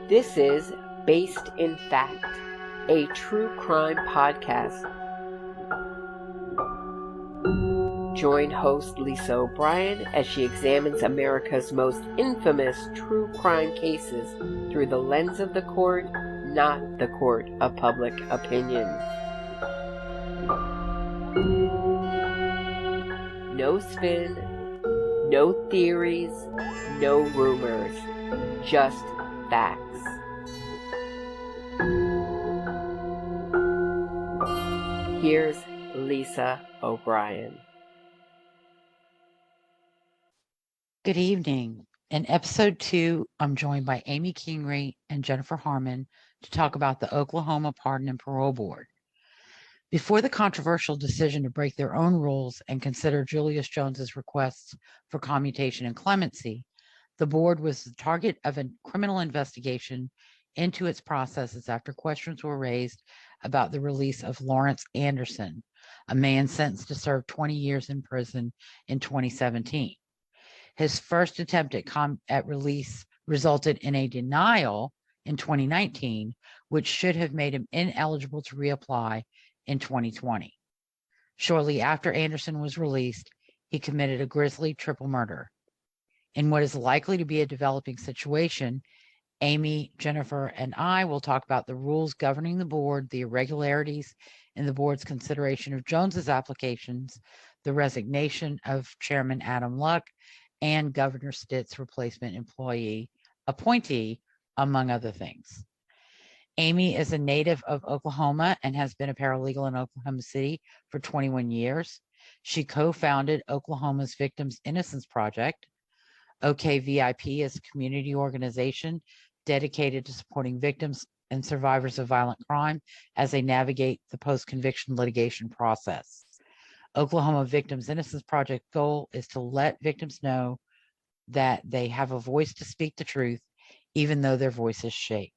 This is Based in Fact, a true crime podcast. Join host Lisa O'Brien as she examines America's most infamous true crime cases through the lens of the court, not the court of public opinion. No spin, no theories, no rumors, just facts. Here's Lisa O'Brien. Good evening. In episode 2, I'm joined by Amy Kingry and Jennifer Harmon to talk about the Oklahoma Pardon and Parole Board. Before the controversial decision to break their own rules and consider Julius Jones's requests for commutation and clemency, the board was the target of a criminal investigation into its processes after questions were raised about the release of Lawrence Anderson, a man sentenced to serve 20 years in prison in 2017. His first attempt at release resulted in a denial in 2019, which should have made him ineligible to reapply in 2020. Shortly after Anderson was released, he committed a grisly triple murder. In what is likely to be a developing situation, Amy, Jennifer, and I will talk about the rules governing the board, the irregularities in the board's consideration of Jones's applications, the resignation of Chairman Adam Luck, and Governor Stitt's replacement appointee, among other things. Amy is a native of Oklahoma and has been a paralegal in Oklahoma City for 21 years. She co-founded Oklahoma's Victims Innocence Project. OK VIP is a community organization dedicated to supporting victims and survivors of violent crime as they navigate the post-conviction litigation process. Oklahoma Victims Innocence Project goal is to let victims know that they have a voice to speak the truth, even though their voices shake.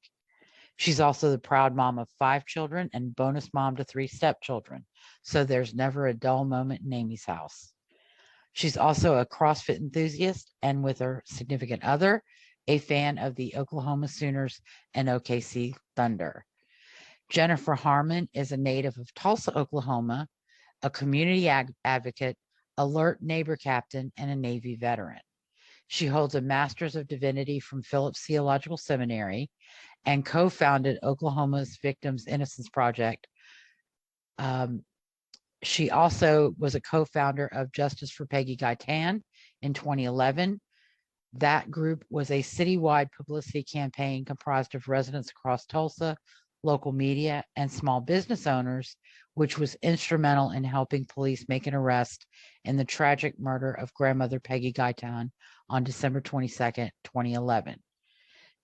She's also the proud mom of 5 children and bonus mom to 3 stepchildren, so there's never a dull moment in Amy's house. She's also a CrossFit enthusiast and, with her significant other, a fan of the Oklahoma Sooners and OKC Thunder. Jennifer Harmon is a native of Tulsa, Oklahoma, a community advocate, alert neighbor captain, and a Navy veteran. She holds a Master's of Divinity from Phillips Theological Seminary and co-founded Oklahoma's Victims Innocence Project. She also was a co-founder of Justice for Peggy Gaitan in 2011. That group was a citywide publicity campaign comprised of residents across Tulsa, local media, and small business owners, which was instrumental in helping police make an arrest in the tragic murder of grandmother Peggy Gaitan on December 22nd, 2011.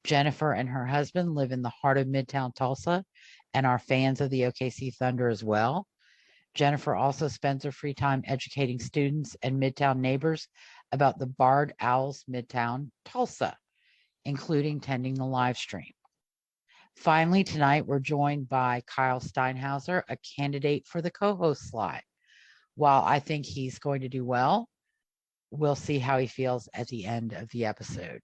Jennifer and her husband live in the heart of Midtown Tulsa and are fans of the OKC Thunder as well. Jennifer also spends her free time educating students and Midtown neighbors about the Barred Owls Midtown Tulsa, including tending the live stream. Finally, tonight we're joined by Kyle Steinhauser, a candidate for the co-host slot. While I think he's going to do well, we'll see how he feels at the end of the episode.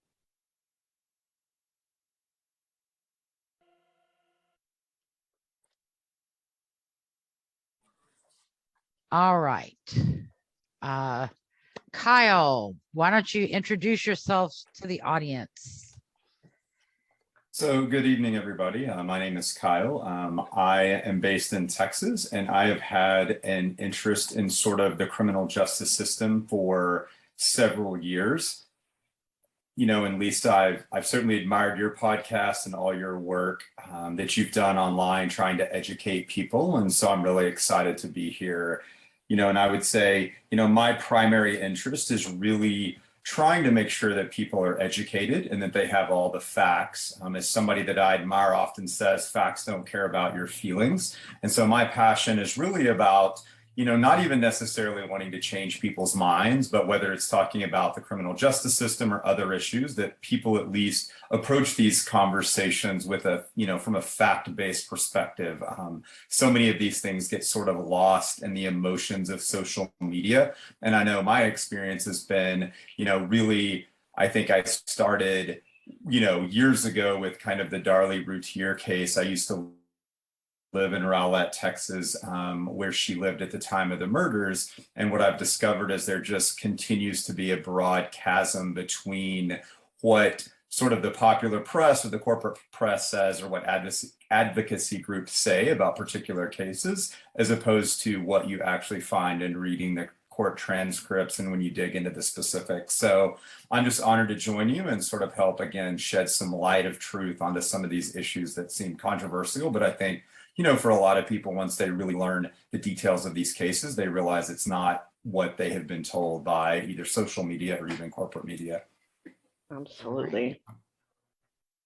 All right. Kyle, why don't you introduce yourself to the audience? So good evening, everybody. My name is Kyle. I am based in Texas, and I have had an interest in sort of the criminal justice system for several years. You know, and Lisa, I've certainly admired your podcast and all your work that you've done online trying to educate people. And so I'm really excited to be here. You know, and I would say, you know, my primary interest is really trying to make sure that people are educated and that they have all the facts. As somebody that I admire often says, facts don't care about your feelings. And so my passion is really about, not even necessarily wanting to change people's minds, but whether it's talking about the criminal justice system or other issues, that people at least approach these conversations with from a fact-based perspective. So many of these things get sort of lost in the emotions of social media. And I know my experience has been, really, I think I started, years ago with kind of the Darlie Routier case. I used to live in Rowlett, Texas, where she lived at the time of the murders. And what I've discovered is there just continues to be a broad chasm between what sort of the popular press or the corporate press says, or what advocacy groups say about particular cases, as opposed to what you actually find in reading the court transcripts and when you dig into the specifics. So I'm just honored to join you and sort of help, again, shed some light of truth onto some of these issues that seem controversial, but I think for a lot of people, once they really learn the details of these cases, they realize it's not what they have been told by either social media or even corporate media. Absolutely.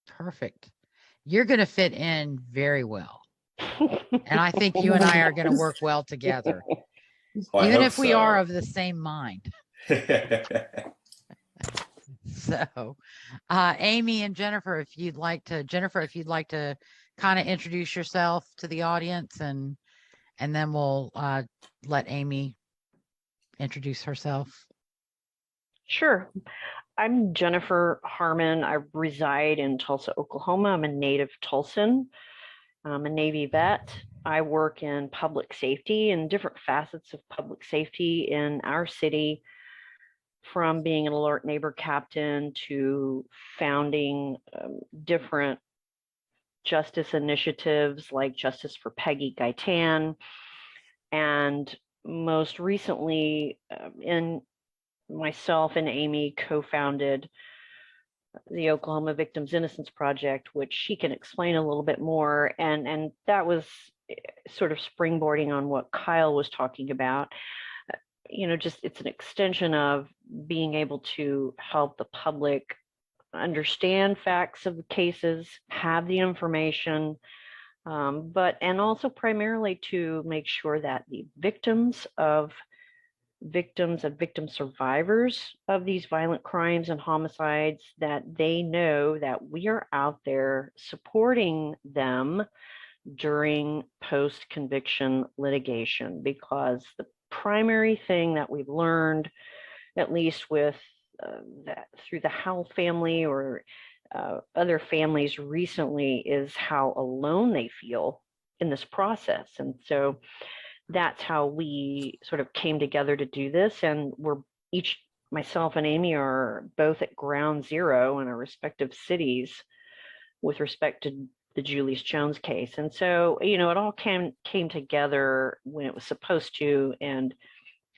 Perfect. You're going to fit in very well. And I think you and I are going to work well together, Well, even if we are of the same mind. So, Amy and Jennifer, if you'd like to kind of introduce yourself to the audience, and then we'll let Amy introduce herself. Sure. I'm Jennifer Harmon. I reside in Tulsa, Oklahoma. I'm a native Tulsan. I'm a Navy vet. I work in public safety and different facets of public safety in our city, from being an alert neighbor captain to founding different justice initiatives like Justice for Peggy Gaitan, and most recently, myself and Amy co-founded the Oklahoma Victims Innocence Project, which she can explain a little bit more. And that was sort of springboarding on what Kyle was talking about. Just it's an extension of being able to help the public understand facts of the cases, have the information, and also primarily to make sure that the victims and victim survivors of these violent crimes and homicides, that they know that we are out there supporting them during post-conviction litigation, because the primary thing that we've learned, at least with that through the Howell family or other families recently, is how alone they feel in this process. And so that's how we sort of came together to do this. And myself and Amy are both at ground zero in our respective cities with respect to the Julius Jones case. And so, it all came together when it was supposed to, and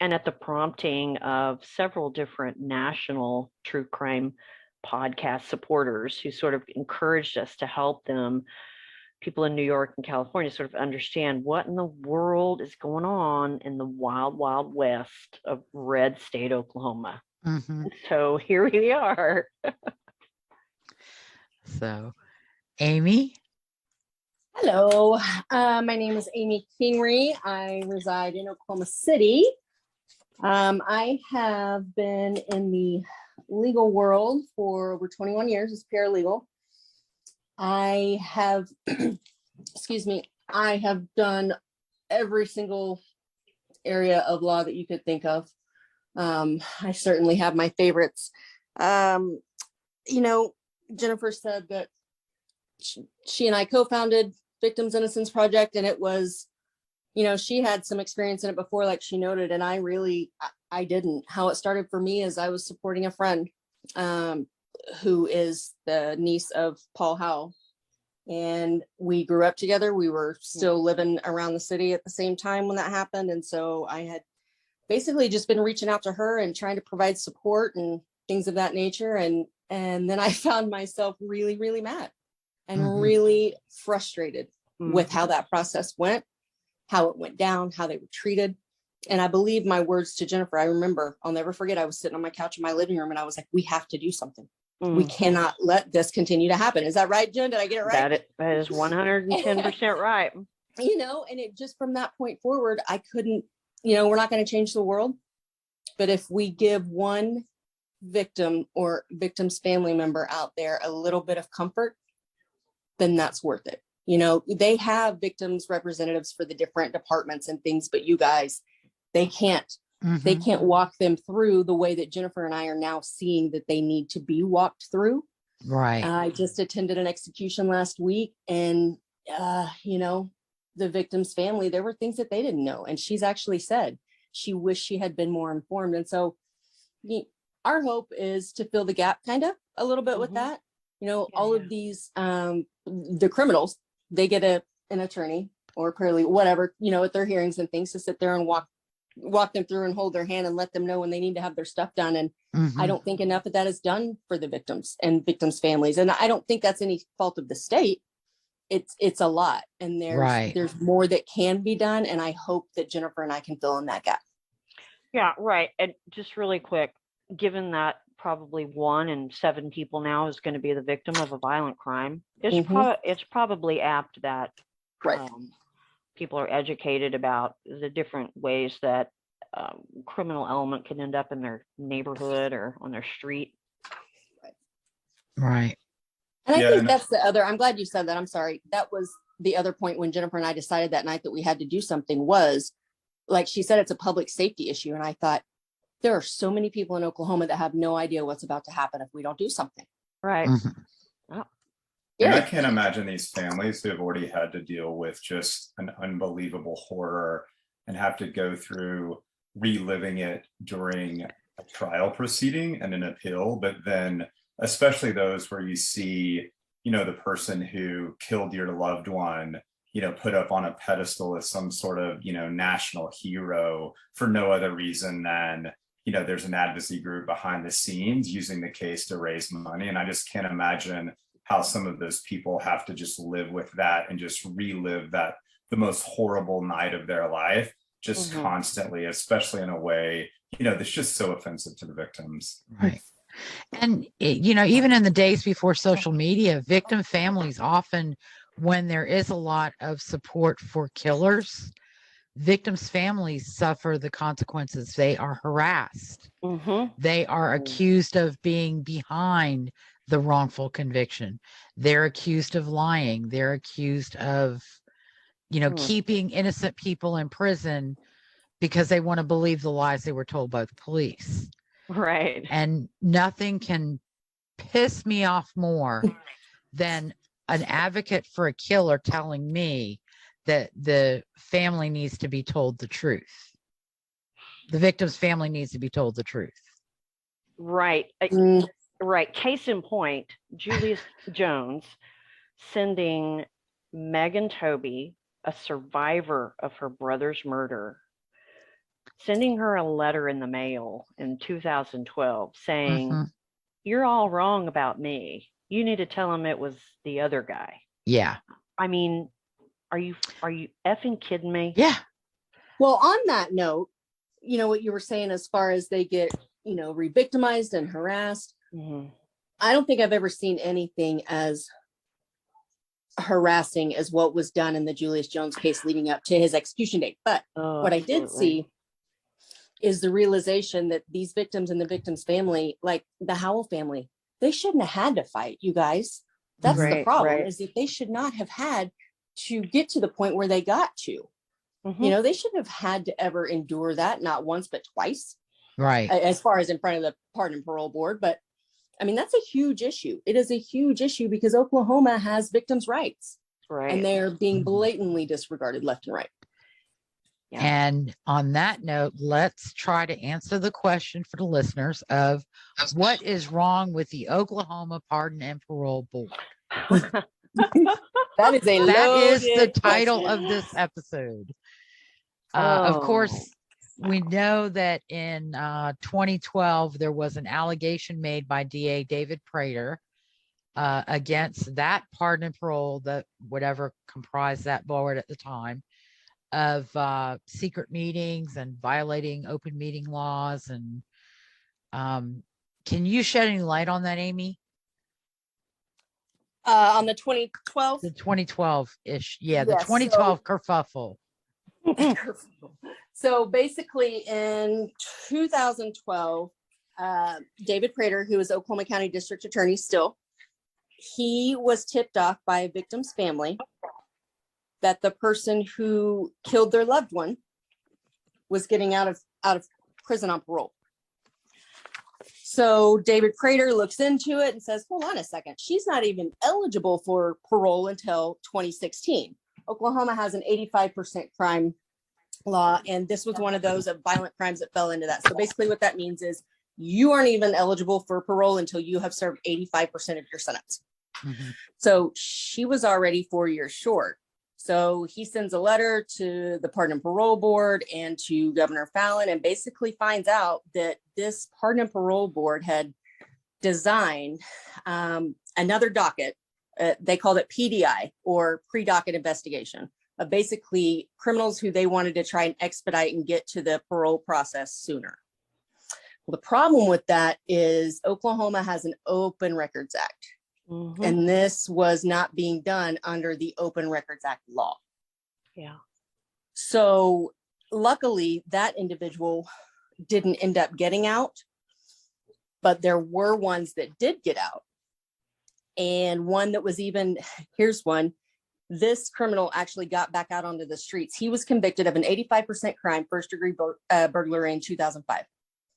at the prompting of several different national true crime podcast supporters who sort of encouraged us to help them, people in New York and California, sort of understand what in the world is going on in the wild, wild west of red state Oklahoma. Mm-hmm. So here we are. So, Amy? Hello, my name is Amy Kingry. I reside in Oklahoma City. I have been in the legal world for over 21 years as paralegal. I have, I have done every single area of law that you could think of. I certainly have my favorites. Jennifer said that she and I co-founded Victims Innocence Project, and it was, she had some experience in it before, like she noted, and I didn't. How it started for me is I was supporting a friend who is the niece of Paul Howell, and we grew up together. We were still living around the city at the same time when that happened, and so I had basically just been reaching out to her and trying to provide support and things of that nature, and then I found myself really, really mad and really frustrated with how that process went, how it went down, how they were treated. And I believe my words to Jennifer, I remember, I'll never forget, I was sitting on my couch in my living room and I was like, we have to do something. We cannot let this continue to happen. Is that right, Jen? Did I get it right? That is 110% right. And it just, from that point forward, I couldn't we're not going to change the world, but if we give one victim or victim's family member out there a little bit of comfort, then that's worth it. They have victims representatives for the different departments and things, but you guys, they can't walk them through the way that Jennifer and I are now seeing that they need to be walked through. Right. I just attended an execution last week, and the victim's family, there were things that they didn't know, and she's actually said she wished she had been more informed. And so our hope is to fill the gap kind of a little bit with that. All of these the criminals, they get an attorney or paralegal, whatever, at their hearings and things, to sit there and walk them through and hold their hand and let them know when they need to have their stuff done. And I don't think enough of that is done for the victims and victims' families. And I don't think that's any fault of the state. It's a lot, and there's more that can be done. And I hope that Jennifer and I can fill in that gap. Yeah, right. And just really quick, given that probably 1 in 7 people now is going to be the victim of a violent crime, it's probably apt that people are educated about the different ways that criminal element can end up in their neighborhood or on their street. Right. And I think that's the other, I'm glad you said that. I'm sorry. That was the other point when Jennifer and I decided that night that we had to do something, was, like she said, it's a public safety issue. And I thought, there are so many people in Oklahoma that have no idea what's about to happen if we don't do something. Right. I can't imagine these families who have already had to deal with just an unbelievable horror and have to go through reliving it during a trial proceeding and an appeal. But then especially those where you see, the person who killed your loved one, put up on a pedestal as some sort of, national hero for no other reason than, there's an advocacy group behind the scenes using the case to raise money. And I just can't imagine how some of those people have to just live with that and just relive that, the most horrible night of their life, just constantly, especially in a way, that's just so offensive to the victims. Right. And, even in the days before social media, victim families often, when there is a lot of support for killers, victims' families suffer the consequences. They are harassed. They are accused of being behind the wrongful conviction. They're accused of lying. They're accused of, keeping innocent people in prison because they want to believe the lies they were told by the police. Right. And nothing can piss me off more than an advocate for a killer telling me that the family needs to be told the truth. The victim's family needs to be told the truth. Right. Right. Case in point, Julius Jones sending Megan Toby, a survivor of her brother's murder, sending her a letter in the mail in 2012 saying, "You're all wrong about me. You need to tell him it was the other guy." Yeah. I mean, are you effing kidding me? Yeah. Well, on that note, what you were saying as far as they get, re-victimized and harassed. I don't think I've ever seen anything as harassing as what was done in the Julius Jones case leading up to his execution date. But what I did see is the realization that these victims and the victim's family, like the Howell family, they shouldn't have had to fight, you guys. That's the problem, is that they should not have had to get to the point where they got to. They shouldn't have had to ever endure that, not once, but twice. Right. As far as in front of the Pardon and Parole Board. But I mean, that's a huge issue. It is a huge issue because Oklahoma has victims' rights. Right. And they're being blatantly disregarded left and right. Yeah. And on that note, let's try to answer the question for the listeners of what is wrong with the Oklahoma Pardon and Parole Board. That is the title of this episode. Of course, we know that in 2012, there was an allegation made by DA David Prater against that pardon and parole, that whatever comprised that board at the time, of secret meetings and violating open meeting laws. And can you shed any light on that, Amy? On the 2012? The 2012-ish. Yeah, the 2012 kerfuffle. So basically in 2012, David Prater, who is Oklahoma County District Attorney still, he was tipped off by a victim's family that the person who killed their loved one was getting out of prison on parole. So David Prater looks into it and says, hold on a second, she's not even eligible for parole until 2016. Oklahoma has an 85% crime law, and this was one of those of violent crimes that fell into that. So basically what that means is you aren't even eligible for parole until you have served 85% of your sentence. Mhm. So she was already 4 years short. So he sends a letter to the Pardon and Parole Board and to Governor Fallin, and basically finds out that this Pardon and Parole Board had designed another docket. They called it PDI, or pre-docket investigation, of basically criminals who they wanted to try and expedite and get to the parole process sooner. Well, the problem with that is Oklahoma has an Open Records Act. Mhm. And this was not being done under the Open Records Act law. Yeah. So luckily that individual didn't end up getting out, but there were ones that did get out. And one that was even, here's one, this criminal actually got back out onto the streets. He was convicted of an 85% crime, first degree burglary in 2005.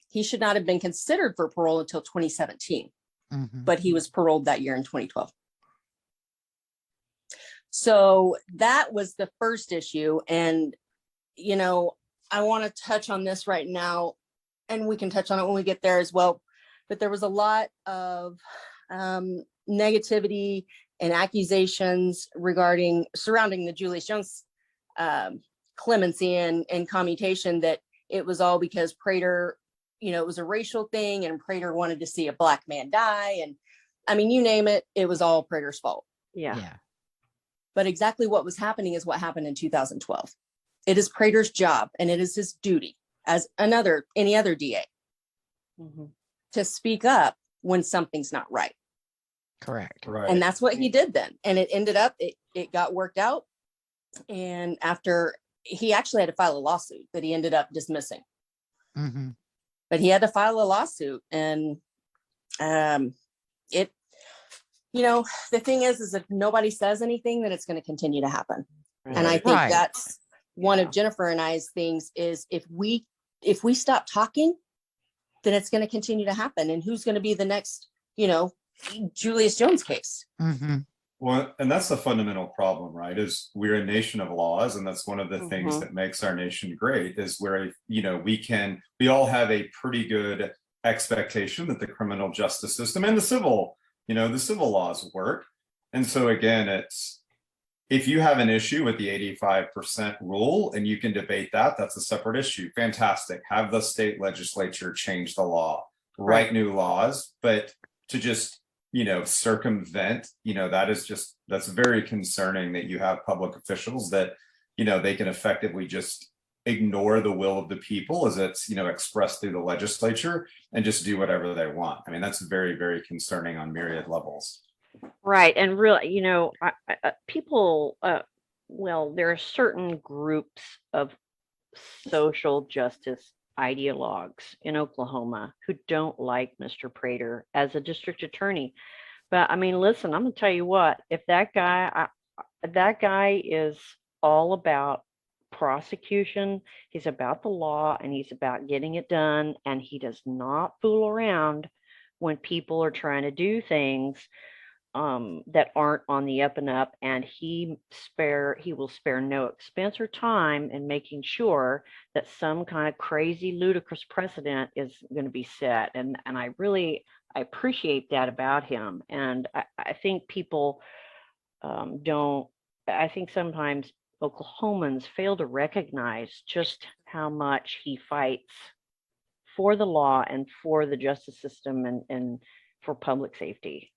He should not have been considered for parole until 2017. Mhm. But he was paroled that year in 2012. So that was the first issue. And, you know, I want to touch on this right now, and we can touch on it when we get there as well. But there was a lot of negativity and accusations surrounding the Julius Jones clemency and commutation, that it was all because Prater, you know, it was a racial thing and Prater wanted to see a black man die. And I mean, you name it, it was all Prater's fault. Yeah. But exactly what was happening is what happened in 2012. It is Prater's job, and it is his duty as any other DA Mhm. to speak up when something's not right. Correct. Right. And that's what he did then. And it ended up, it got worked out. And after, he actually had to file a lawsuit that he ended up dismissing. Mhm. But he had to file a lawsuit, and it, you know, the thing is if nobody says anything, then it's going to continue to happen. And I think Right. that's one of Jennifer and I's things, is if we stop talking, then it's going to continue to happen. And who's going to be the next, you know, Julius Jones case? Mhm. Well, and that's the fundamental problem, right? Is we're a nation of laws, and that's one of the things Mhm. that makes our nation great. Is where, you know, we all have a pretty good expectation that the criminal justice system and the civil laws work. And so again, it's, if you have an issue with the 85% rule and you can debate that, that's a separate issue. Fantastic. Have the state legislature change the law, write new laws, but to just, you know, circumvent, you know, that's very concerning that you have public officials that, you know, they can effectively just ignore the will of the people as it's, you know, expressed through the legislature, and just do whatever they want. I mean, that's very, very concerning on myriad levels. Right. And really, you know, people, well, there are certain groups of social justice ideologues in Oklahoma who don't like Mr. Prater as a district attorney. But I mean, listen, I'm going to tell you what, if that guy is all about prosecution, he's about the law, and he's about getting it done, and he does not fool around when people are trying to do things that aren't on the up and up, and he will spare no expense or time in making sure that some kind of crazy, ludicrous precedent is going to be set. And I appreciate that about him. And I think people I think sometimes Oklahomans fail to recognize just how much he fights for the law and for the justice system and for public safety.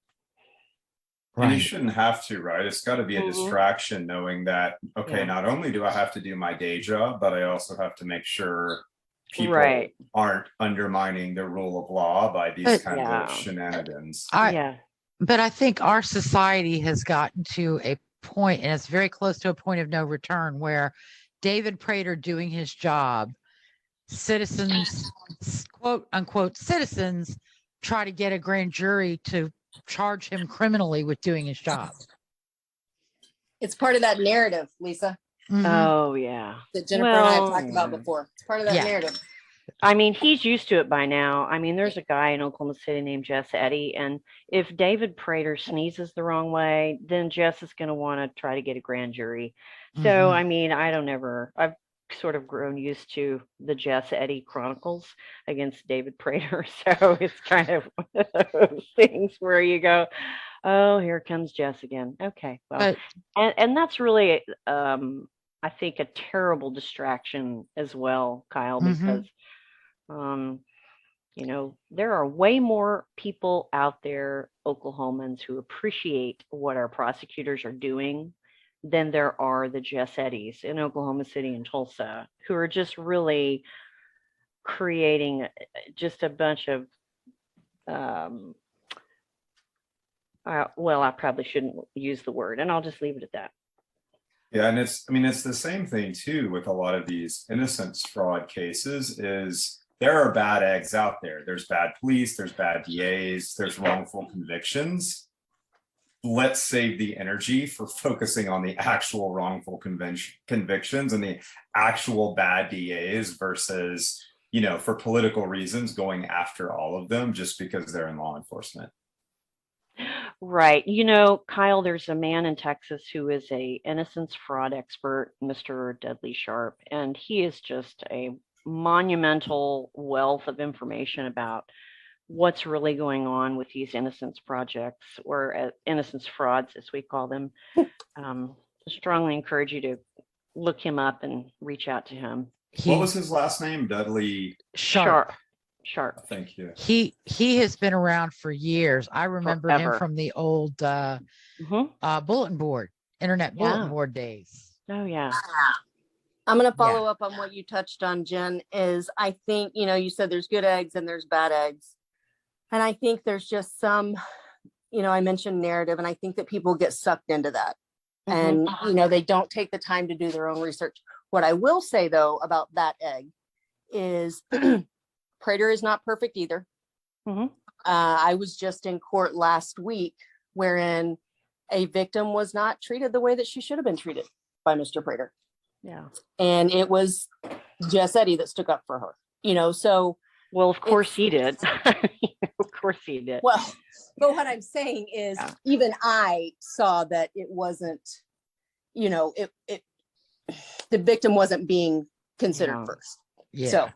And you Right. shouldn't have to, right? It's got to be a Mhm. distraction knowing that, okay, Yeah. not only do I have to do my day job, but I also have to make sure people Right. aren't undermining the rule of law by these But- kinds Yeah. of shenanigans. Yeah. But I think our society has gotten to a point, and it's very close to a point of no return, where David Prater doing his job, citizens, quote unquote, citizens try to get a grand jury to charge him criminally with doing his job. It's part of that narrative, Lisa, Oh, yeah. that Jennifer and I have Well, talked about before. It's part of that narrative. I mean, he's used to it by now. I mean, there's a guy in Oklahoma City named Jess Eddy, and if David Prater sneezes the wrong way, then Jess is going to want to try to get a grand jury. So, I mean, I've sort of grown used to the Jess Eddy Chronicles against David Prater. So it's kind of one of those things where you go, oh, here comes Jess again. Okay, well, and that's really, I think, a terrible distraction as well, Kyle, because you know, there are way more people out there, Oklahomans, who appreciate what our prosecutors are doing than there are the Jess Eddys in Oklahoma City and Tulsa, who are just really creating just a bunch of, well, I probably shouldn't use the word, and I'll just leave it at that. Yeah, and it's the same thing too with a lot of these innocence fraud cases is there are bad eggs out there. There's bad police, there's bad DAs, there's wrongful convictions. Let's save the energy for focusing on the actual wrongful convictions and the actual bad DAs versus, you know, for political reasons, going after all of them just because they're in law enforcement. Right. You know, Kyle, there's a man in Texas who is a innocence fraud expert, Mr. Dudley Sharp, and he is just a monumental wealth of information about what's really going on with these innocence projects, or innocence frauds, as we call them. I strongly encourage you to look him up and reach out to him. What was his last name? Dudley Sharp. Thank you. He has been around for years. I remember him from the old bulletin board, internet bulletin board days. Oh, yeah. I'm going to follow up on what you touched on, Jen, is I think, you know, you said there's good eggs and there's bad eggs. And I think there's just some, you know, I mentioned narrative, and I think that people get sucked into that. And, you know, they don't take the time to do their own research. What I will say, though, about that egg is Prater is not perfect either. I was just in court last week wherein a victim was not treated the way that she should have been treated by Mr. Prater. Yeah. And it was Jess Eddy that stuck up for her, you know, so. Well, of course he did. Of course he did. Well, but what I'm saying is even I saw that it wasn't, you know, the victim wasn't being considered first. Yeah. So,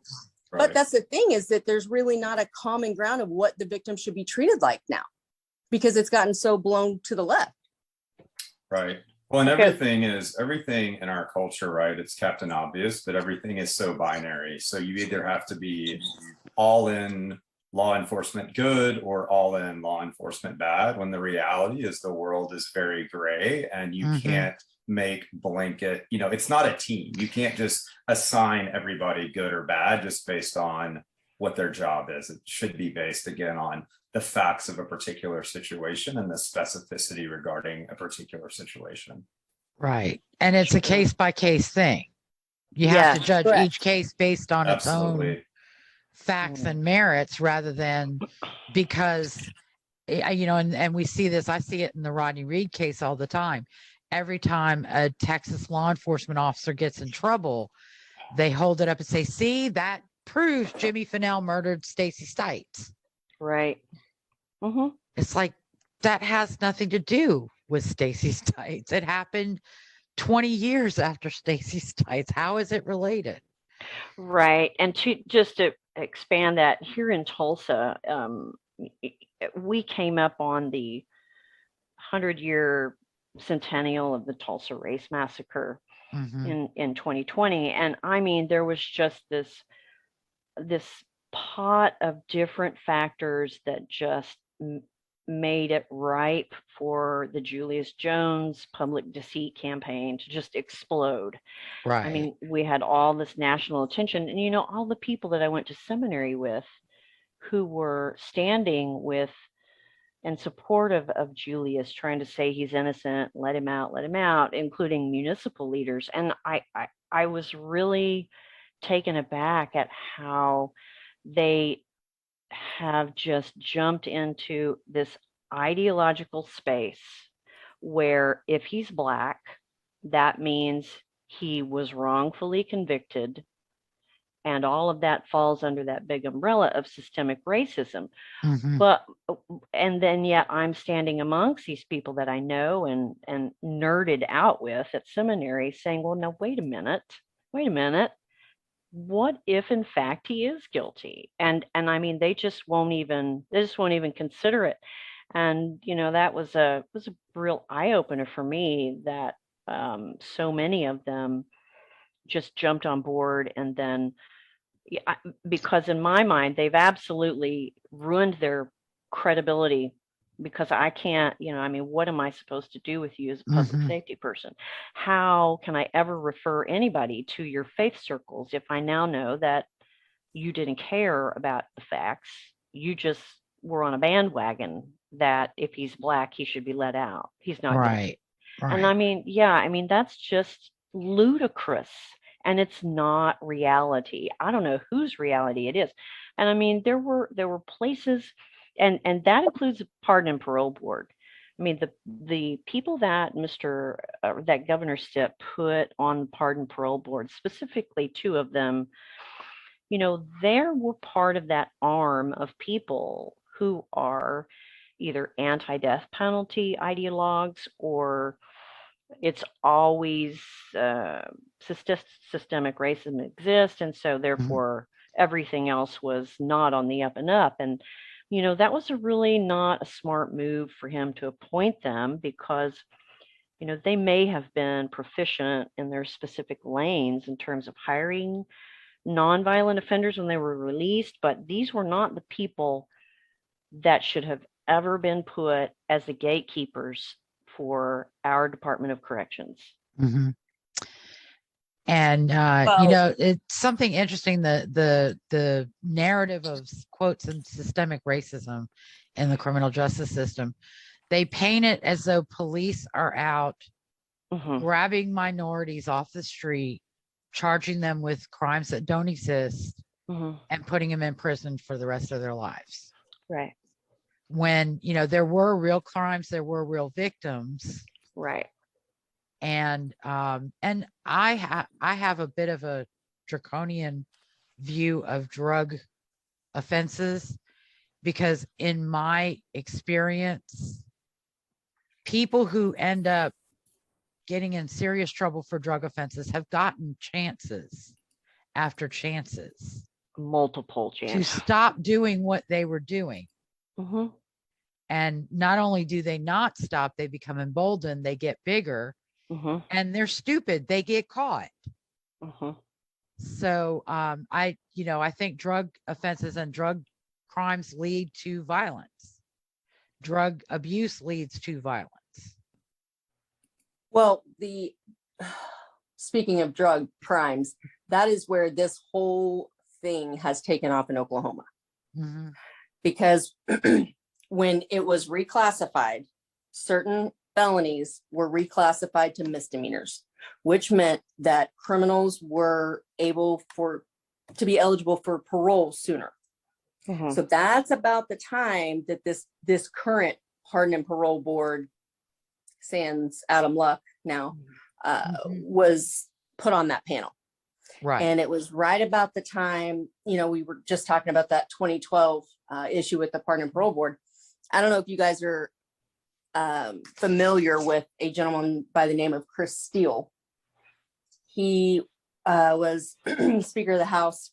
but that's the thing, is that there's really not a common ground of what the victim should be treated like now, because it's gotten so blown to the left. Right. Well, and everything in our culture, right? It's Captain Obvious, but everything is so binary. So you either have to be all in law enforcement good or all in law enforcement bad, when the reality is the world is very gray, and you can't make blanket, you know, it's not a team. You can't just assign everybody good or bad just based on what their job is. It should be based, again, on the facts of a particular situation and the specificity regarding a particular situation. Right. And it's a case by case thing. You have to judge each case based on its own facts and merits, rather than because, you know, and we see this, I see it in the Rodney Reed case all the time. Every time a Texas law enforcement officer gets in trouble, they hold it up and say, see, that proves Jimmy Fennell murdered Stacey Stites. Right. It's like, that has nothing to do with Stacey Stites. It happened 20 years after Stacey Stites. How is it related? Right. And just to expand that, here in Tulsa, we came up on the 100-year centennial of the Tulsa Race Massacre in 2020. And I mean, there was just this pot of different factors that just made it ripe for the Julius Jones public deceit campaign to just explode. Right. I mean, we had all this national attention, and, you know, all the people that I went to seminary with who were standing with in support of Julius, trying to say he's innocent, let him out, including municipal leaders. And I I was really taken aback at how they have just jumped into this ideological space where if he's Black, that means he was wrongfully convicted, and all of that falls under that big umbrella of systemic racism. But and then yet I'm standing amongst these people that I know and nerded out with at seminary saying, well, now wait a minute. What if in fact he is guilty? And I mean, they just won't even consider it. And that was a real eye opener for me that so many of them just jumped on board. And then because in my mind, they've absolutely ruined their credibility, because I can't, I mean, what am I supposed to do with you as a public safety person? How can I ever refer anybody to your faith circles if I now know that you didn't care about the facts? You just were on a bandwagon that if he's Black, he should be let out. He's not guilty. And I mean, that's just ludicrous. And it's not reality. I don't know whose reality it is. And I mean, there were places, and that includes the Pardon and Parole Board. I mean, the people that that Governor Stitt put on the Pardon and Parole Board, specifically 2 of them, they were part of that arm of people who are either anti-death penalty ideologues, or it's always systemic racism exists, and so therefore everything else was not on the up and up. And that was really not a smart move for him to appoint them, because they may have been proficient in their specific lanes in terms of hiring nonviolent offenders when they were released, but these were not the people that should have ever been put as the gatekeepers for our Department of Corrections. And it's something interesting, the narrative of quotes and systemic racism in the criminal justice system. They paint it as though police are out grabbing minorities off the street, charging them with crimes that don't exist, and putting them in prison for the rest of their lives. Right. When there were real crimes, there were real victims. Right. And I have a bit of a draconian view of drug offenses, because in my experience, people who end up getting in serious trouble for drug offenses have gotten chances after chances, multiple chances, to stop doing what they were doing. And not only do they not stop, they become emboldened, they get bigger, and they're stupid, they get caught. So I think drug offenses and drug crimes lead to violence. Drug abuse leads to violence. Well, speaking of drug crimes, that is where this whole thing has taken off in Oklahoma. Because when it was reclassified, certain felonies were reclassified to misdemeanors, which meant that criminals were able to be eligible for parole sooner. So that's about the time that this current Pardon and Parole Board, sans Adam Luck now, was put on that panel. Right. And it was right about the time, we were just talking about that 2012 issue with the Pardon and Parole Board. I don't know if you guys are familiar with a gentleman by the name of Chris Steele. He was Speaker of the House,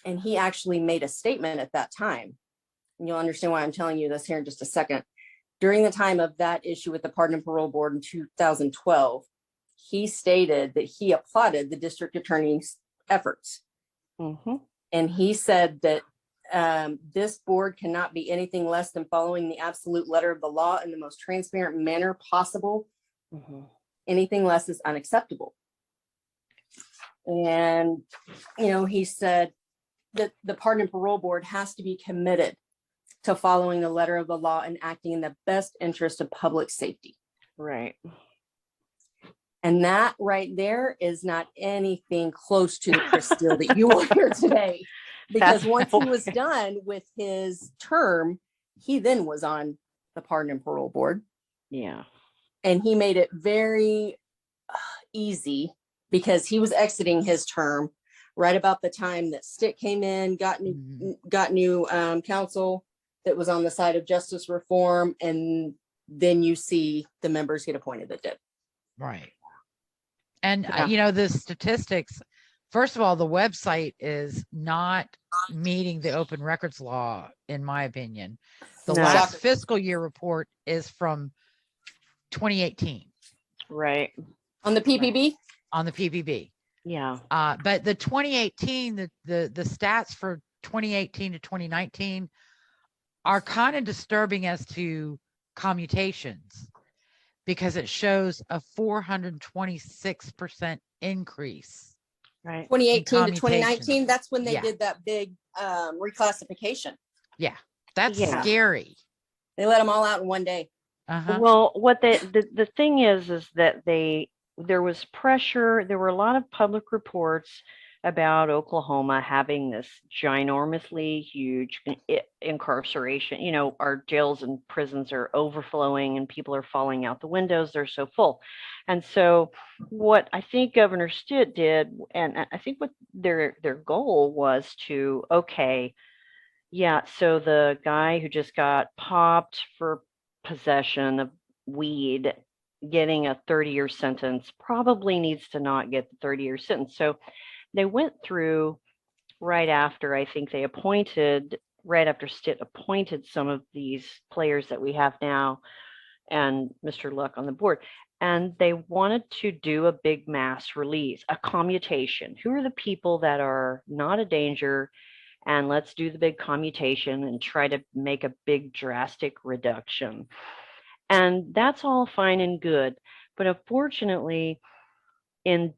and he actually made a statement at that time. And you'll understand why I'm telling you this here in just a second. During the time of that issue with the Pardon and Parole Board in 2012, he stated that he applauded the district attorney's efforts. And he said that this board cannot be anything less than following the absolute letter of the law in the most transparent manner possible. Anything less is unacceptable. And, he said that the Pardon and Parole Board has to be committed to following the letter of the law and acting in the best interest of public safety. Right. And that right there is not anything close to the Chris Steele that you will hear today. Because once he was done with his term, he then was on the Pardon and Parole Board. Yeah. And he made it very easy because he was exiting his term right about the time that Stitt came in, got new counsel that was on the side of justice reform. And then you see the members get appointed that did. Right. And, the statistics, first of all, the website is not meeting the open records law, in my opinion. The last fiscal year report is from 2018. Right. On the PPB? On the PPB. Yeah. But the 2018, the stats for 2018 to 2019 are kind of disturbing as to commutations, because it shows a 426% increase. Right. 2018 to 2019, that's when they did that big reclassification. Yeah, that's scary. They let them all out in one day. Well, what the thing is that there was pressure. There were a lot of public reports about Oklahoma having this ginormously huge incarceration. Our jails and prisons are overflowing and people are falling out the windows. They're so full. And so what I think Governor Stitt did, and I think what their goal was to, so the guy who just got popped for possession of weed getting a 30-year sentence probably needs to not get the 30-year sentence. So they went through right after, I think they appointed, right after Stitt appointed some of these players that we have now and Mr. Luck on the board. And they wanted to do a big mass release, a commutation. Who are the people that are not a danger? And let's do the big commutation and try to make a big drastic reduction. And that's all fine and good. But unfortunately, in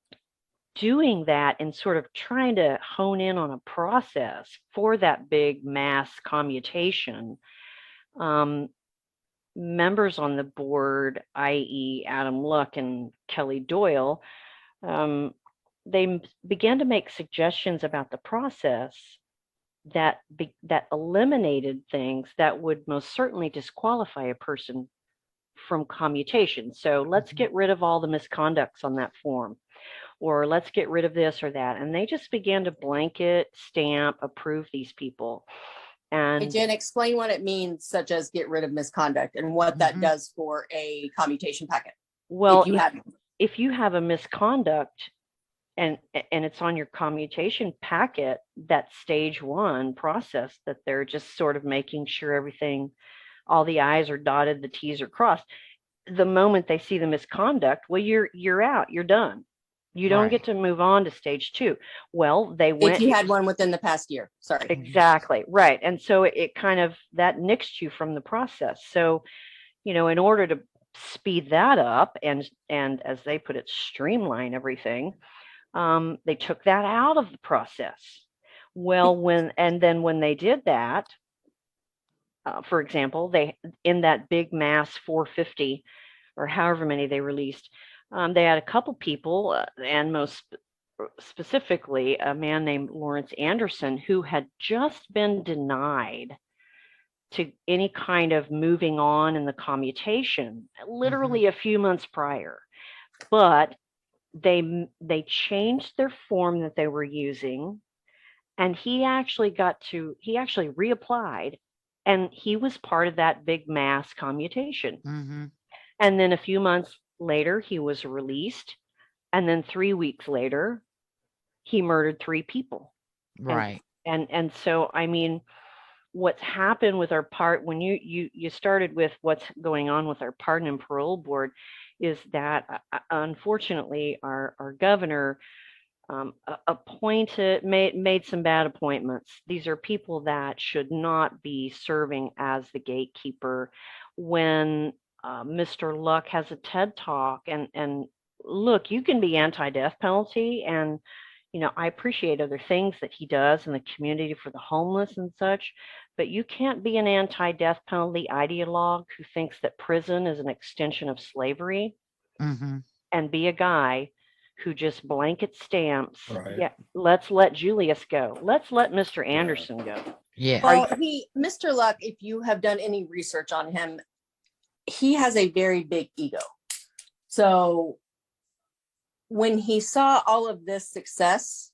doing that and sort of trying to hone in on a process for that big mass commutation, members on the board, i.e. Adam Luck and Kelly Doyle, they began to make suggestions about the process that eliminated things that would most certainly disqualify a person from commutation. So let's get rid of all the misconducts on that form, or let's get rid of this or that. And they just began to blanket, stamp, approve these people. And hey, Jen, explain what it means, such as get rid of misconduct and what that does for a commutation packet. Well, if you have a misconduct and it's on your commutation packet, that stage one process that they're just sort of making sure everything, all the I's are dotted, the T's are crossed. The moment they see the misconduct, well, you're out, you're done. You don't get to move on to stage two. Well, they went. If you had one within the past year, sorry. Exactly, right. And so it kind of, that nixed you from the process. So, in order to speed that up and as they put it, streamline everything, they took that out of the process. Well, when they did that, for example, they, in that big mass 450 or however many they released, they had a couple people, and most specifically a man named Lawrence Anderson, who had just been denied to any kind of moving on in the commutation, literally a few months prior. But they changed their form that they were using, and he actually reapplied, and he was part of that big mass commutation. And then a few months later, he was released. And then 3 weeks later, he murdered 3 people. Right. And so, I mean, what's happened with our when you started with what's going on with our Pardon and Parole Board is that, unfortunately, our governor made some bad appointments. These are people that should not be serving as the gatekeeper. When Mr. Luck has a TED Talk, and look, you can be anti-death penalty, and I appreciate other things that he does in the community for the homeless and such, but you can't be an anti-death penalty ideologue who thinks that prison is an extension of slavery. and be a guy who just blanket stamps. Right. Yeah, let's let Julius go. Let's let Mr. Anderson go. Yeah. Well, Mr. Luck, if you have done any research on him, he has a very big ego. So when he saw all of this success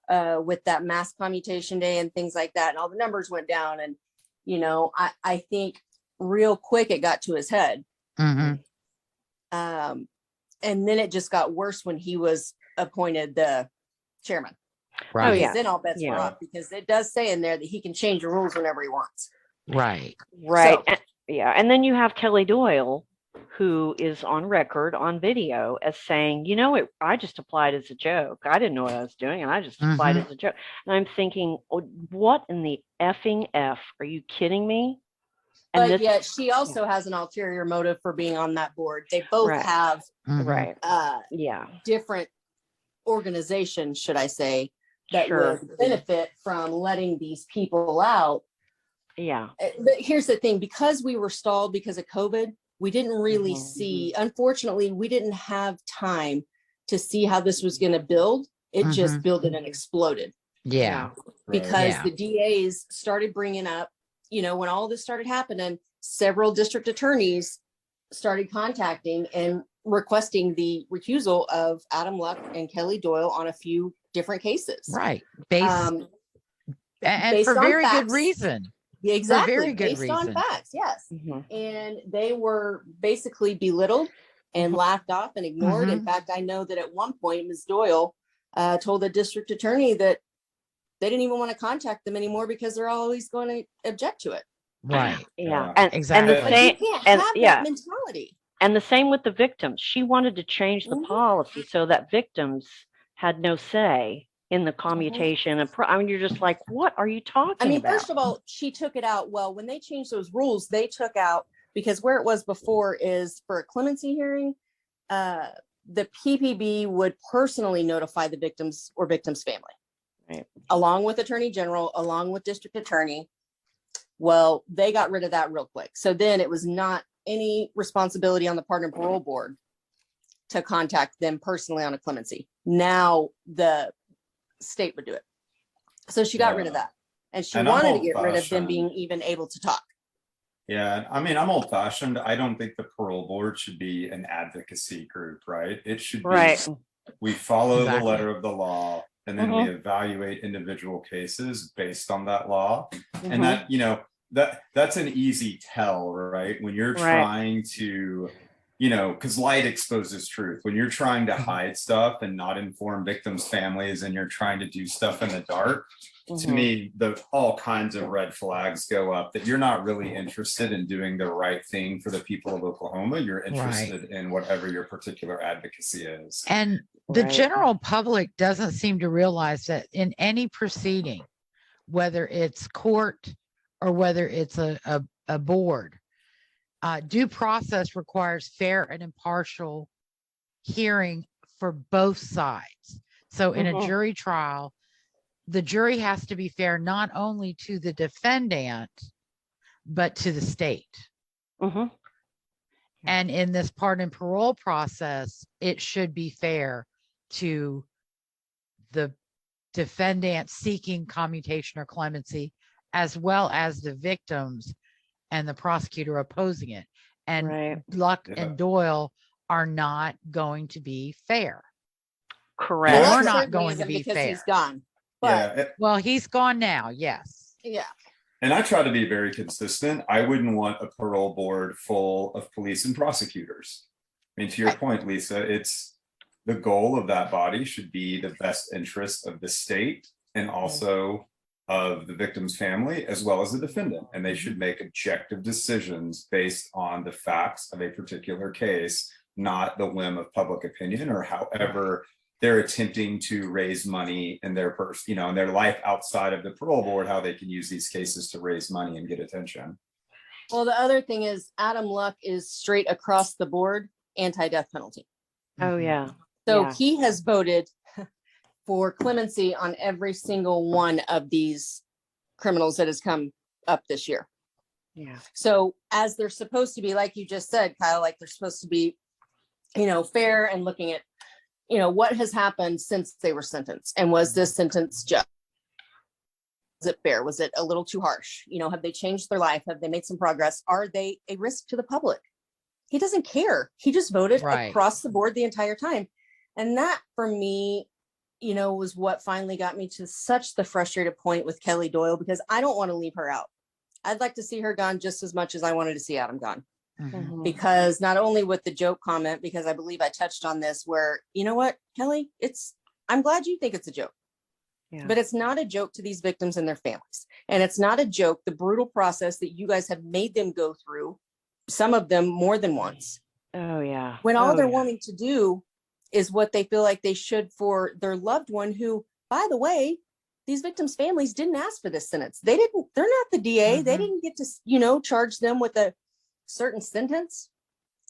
with that mass commutation day and things like that, and all the numbers went down, and, you know, I think real quick it got to his head. Mhm. And then it just got worse when he was appointed the chairman. Right. Oh, Because yeah. then all bets were Yeah. off, because it does say in there that he can change the rules whenever he wants. Right. Right. So- Yeah. And then you have Kelly Doyle, who is on record on video as saying, you know, I just applied as a joke. I didn't know what I was doing, and I just applied as a joke. And I'm thinking, oh, what in the effing F? Are you kidding me? And But yet she also has an ulterior motive for being on that board. They both Right. have Mhm. right. uh, Yeah. different organizations, should I say, that Sure. would benefit from letting these people out. Yeah. But here's the thing, because we were stalled because of COVID, we didn't really Mhm, see, unfortunately, we didn't have time to see how this was going to build. It just built and exploded. Yeah. Because Yeah. the DAs started bringing up, you know, when all this started happening, several district attorneys started contacting and requesting the recusal of Adam Luck and Kelly Doyle on a few different cases. Right. Based Um, and based for on very good facts. reason. exactly. very good based on reason. facts, yes. Mhm. And they were basically belittled and laughed off and ignored. In fact, I know that at one point, Ms. Doyle told the district attorney that they didn't even want to contact them anymore because they're always going to object to it. Right. Yeah. Yeah. Exactly. And the But same, you can't and have yeah. that mentality. And the same with the victims. She wanted to change the Mhm. policy so that victims had no say in the commutation. I mean, you're just like, what are you talking I mean, about? first of all, she took it out. Well, when they changed those rules, they took out, because where it was before is for a clemency hearing, the PPB would personally notify the victims or victim's family. Right. Along with attorney general, along with district attorney. Well, they got rid of that real quick. So then it was not any responsibility on the pardon and parole board to contact them personally on a clemency. Now the state would do it. So she got rid of that. And she And I'm wanted to get rid of them old-fashioned. being even able to talk. Yeah, I mean, I'm old fashioned. I don't think the parole board should be an advocacy group, right? It should be, Right. we follow the Exactly. letter of the law, and then we evaluate individual cases based on that law. And that, you know, that's an easy tell, right? When you're Right. trying to, you know, because light exposes truth. When you're trying to hide stuff and not inform victims' families, and you're trying to do stuff in the dark, to me, all kinds of red flags go up that you're not really interested in doing the right thing for the people of Oklahoma. You're interested in whatever your particular advocacy is. And the Right. general public doesn't seem to realize that in any proceeding, whether it's court or whether it's a board, due process requires fair and impartial hearing for both sides. So in a jury trial, the jury has to be fair not only to the defendant, but to the state. And in this pardon and parole process, it should be fair to the defendant seeking commutation or clemency, as well as the victims and the prosecutor opposing it. And Right. Luck Yeah. and Doyle are not going to be fair. Correct. Well, Luck we're not certainly going to isn't be because fair. he's gone. But Yeah, Well, he's gone now. Yes. yeah. and I try to be very consistent. I wouldn't want a parole board full of police and prosecutors. I mean, to your point, Lisa, it's the goal of that body should be the best interest of the state and also of the victim's family, as well as the defendant. And they should make objective decisions based on the facts of a particular case, not the whim of public opinion or however they're attempting to raise money in their in their life outside of the parole board, how they can use these cases to raise money and get attention. Well, the other thing is Adam Luck is straight across the board anti-death penalty. Oh, yeah. So Yeah. he has voted for clemency on every single one of these criminals that has come up this year. Yeah. So as they're supposed to be, like you just said, Kyle, like they're supposed to be fair and looking at, what has happened since they were sentenced, and was this sentence just? Was it fair? Was it a little too harsh? Have they changed their life? Have they made some progress? Are they a risk to the public? He doesn't care. He just voted across the board the entire time. And that for me, was what finally got me to such the frustrated point with Kelly Doyle, because I don't want to leave her out. I'd like to see her gone just as much as I wanted to see Adam gone. Mhm. Because not only with the joke comment, because I believe I touched on this, where, you know what, Kelly, I'm glad you think it's a joke. Yeah. But it's not a joke to these victims and their families. And it's not a joke, the brutal process that you guys have made them go through, some of them more than once. Oh, yeah. When all they're wanting to do is what they feel like they should for their loved one, who, by the way, these victims' families didn't ask for this sentence. They're not the DA. They didn't get to, charge them with a certain sentence,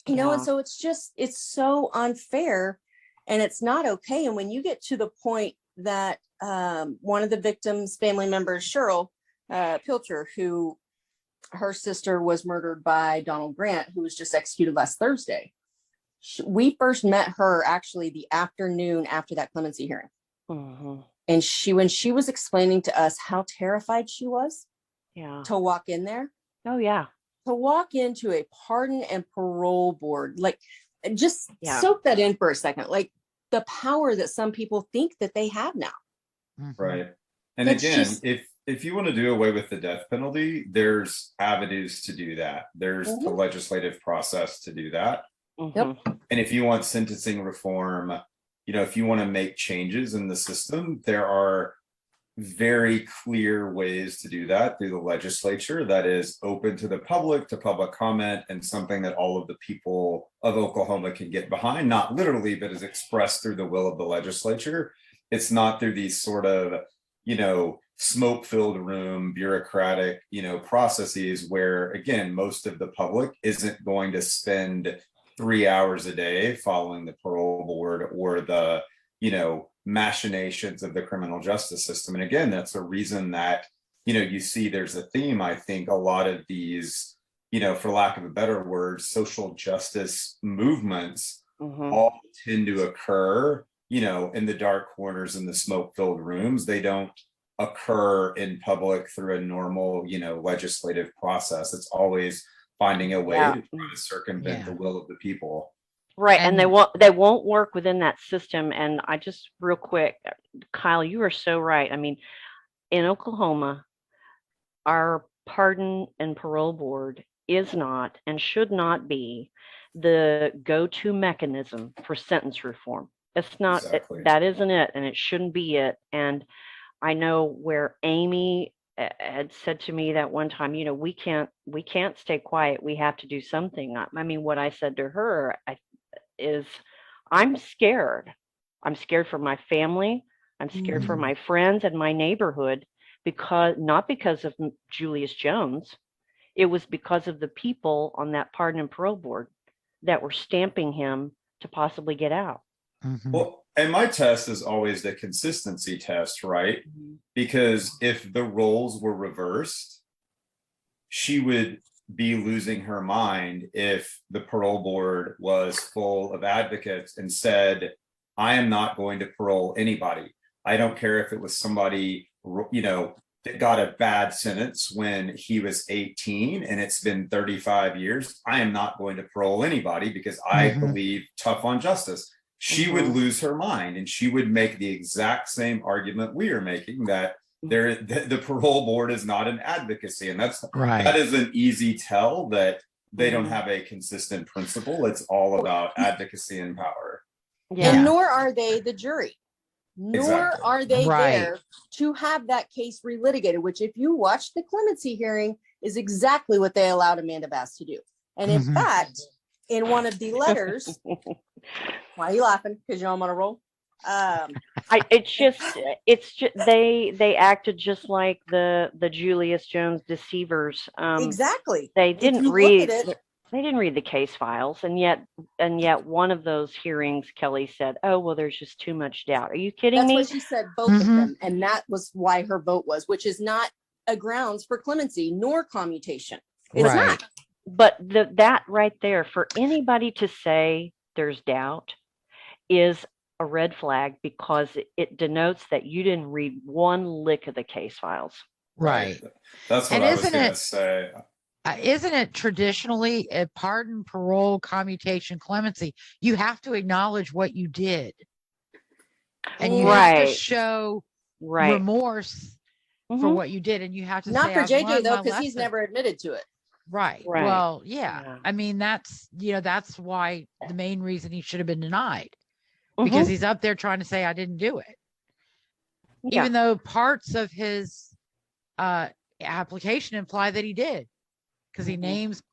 and so it's so unfair, and it's not okay. And when you get to the point that one of the victims' family members, Cheryl Pilcher, who her sister was murdered by Donald Grant, who was just executed last Thursday. We first met her actually the afternoon after that clemency hearing. Mm-hmm. And when she was explaining to us how terrified she was to walk in there. Oh, yeah. To walk into a pardon and parole board, like, just soak that in for a second. Like, the power that some people think that they have now. Right. And It's again, just- if you want to do away with the death penalty, there's avenues to do that. There's the legislative process to do that. Yep. And if you want sentencing reform, if you want to make changes in the system, there are very clear ways to do that through the legislature that is open to the public, to public comment, and something that all of the people of Oklahoma can get behind, not literally, but is expressed through the will of the legislature. It's not through these sort of, smoke-filled room, bureaucratic, processes where, again, most of the public isn't going to spend 3 hours a day following the parole board or the, machinations of the criminal justice system. And again, that's a reason that, you see there's a theme. I think a lot of these, for lack of a better word, social justice movements all tend to occur, in the dark corners, in the smoke-filled rooms. They don't occur in public through a normal, legislative process. It's always finding a way to try to circumvent the will of the people. Right. And they won't work within that system. And I just real quick, Kyle, you are so right. I mean, in Oklahoma, our pardon and parole board is not and should not be the go-to mechanism for sentence reform. It's not, that isn't it. And it shouldn't be it. And I know where Amy had said to me that one time, we can't stay quiet. We have to do something. I mean, what I said to her is, I'm scared. I'm scared for my family. I'm scared for my friends and my neighborhood, not because of Julius Jones. It was because of the people on that pardon and parole board that were stamping him to possibly get out. Well, and my test is always the consistency test, right? Because if the roles were reversed, she would be losing her mind if the parole board was full of advocates and said, I am not going to parole anybody. I don't care if it was somebody, that got a bad sentence when he was 18 and it's been 35 years. I am not going to parole anybody because I believe tough on justice. She would lose her mind, and she would make the exact same argument we are making, that the parole board is not an advocacy. And that is an easy tell that they don't have a consistent principle. It's all about advocacy and power. And nor are they the jury. Nor are they there to have that case relitigated, which, if you watch the clemency hearing, is exactly what they allowed Amanda Bass to do. And in fact, in one of the letters, why are you laughing? Because I'm on a roll. It's just they acted just like the Julius Jones deceivers. Exactly. They didn't read the case files, and yet one of those hearings, Kelly said, "Oh, well, there's just too much doubt." Are you kidding me? That's what she said, both of them, and that was why her vote was, which is not a grounds for clemency nor commutation. It's not. But that right there, for anybody to say there's doubt, is a red flag because it denotes that you didn't read one lick of the case files. Right. That's what And I was isn't going to it- say. Isn't it traditionally a pardon, parole, commutation, clemency? You have to acknowledge what you did. And you have to Right. show Right. remorse for Mhm. what you did. And you have to Not say, for I've JJ learned though, my because he's lesson. never admitted to it. Right. Right. Well, yeah. Yeah. I mean, that's, that's why the main reason he should have been denied, Mhm. because he's up there trying to say, I didn't do it. Yeah. Even though parts of his application imply that he did, because he Mhm. names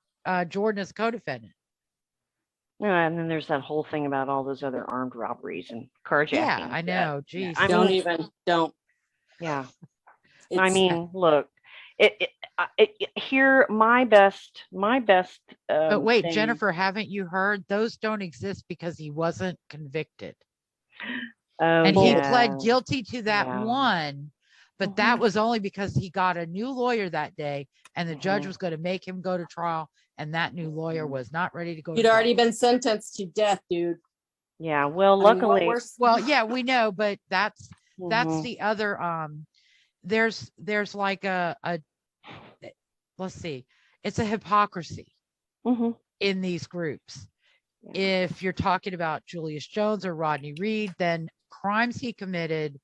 Jordan as co-defendant. Yeah, and then there's that whole thing about all those other armed robberies and carjacking. Yeah, I know. Geez. I Don't mean, even, don't. yeah. It's, I mean, look, here my best. But wait, thing- Jennifer, haven't you heard? Those don't exist because he wasn't convicted. Oh, And he yeah. pled guilty to that Yeah. one, but that was only because he got a new lawyer that day, and the judge Mhm. was going to make him go to trial, and that new lawyer was not ready to go you'd to already trial. been sentenced to death, dude. Yeah. Well, I mean, what luckily, worse- Well, yeah, we know, but that's Mhm. the other there's like a let's see, it's a hypocrisy Mhm. in these groups. Yeah. If you're talking about Julius Jones or Rodney Reed, then crimes he committed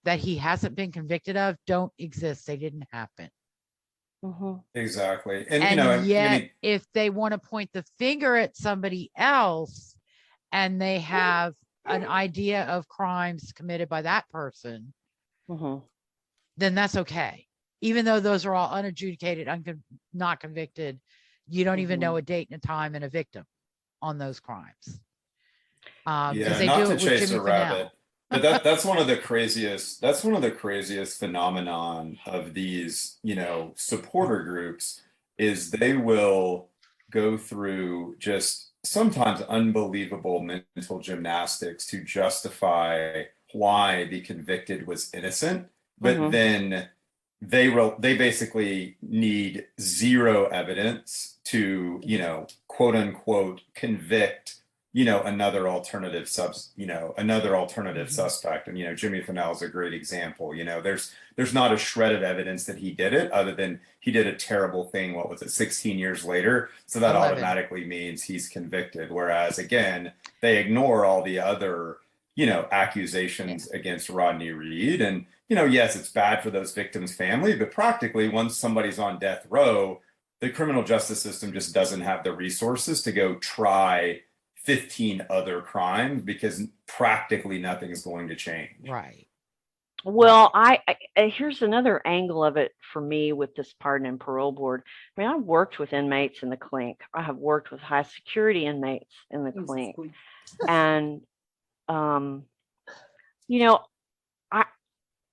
that he hasn't been convicted of don't exist. They didn't happen. Mhm. Exactly. And, And you know, yet, if they want to point the finger at somebody else and they have an idea of crimes committed by that person, Mhm. then that's okay. Even though those are all unadjudicated, not convicted, you don't even know a date and a time and a victim on those crimes. Because they not do to it with chase Jimmy a rabbit, Fennell. but that's one of the craziest. That's one of the craziest phenomenon of these, supporter groups is they will go through just sometimes unbelievable mental gymnastics to justify why the convicted was innocent, but Mhm. then they basically need zero evidence to, quote unquote convict another alternative suspect. And Jimmy Fennell is a great example. There's not a shred of evidence that he did it other than he did a terrible thing, what was it, 16 years later, so that 11. automatically means he's convicted. Whereas again, they ignore all the other accusations against Rodney Reed. And yes, it's bad for those victims' family, but practically once somebody's on death row, the criminal justice system just doesn't have the resources to go try 15 other crimes because practically nothing is going to change. Right. Well, I here's another angle of it for me with this pardon and parole board. I mean, I've worked with inmates in the clink. I have worked with high security inmates in the clink, and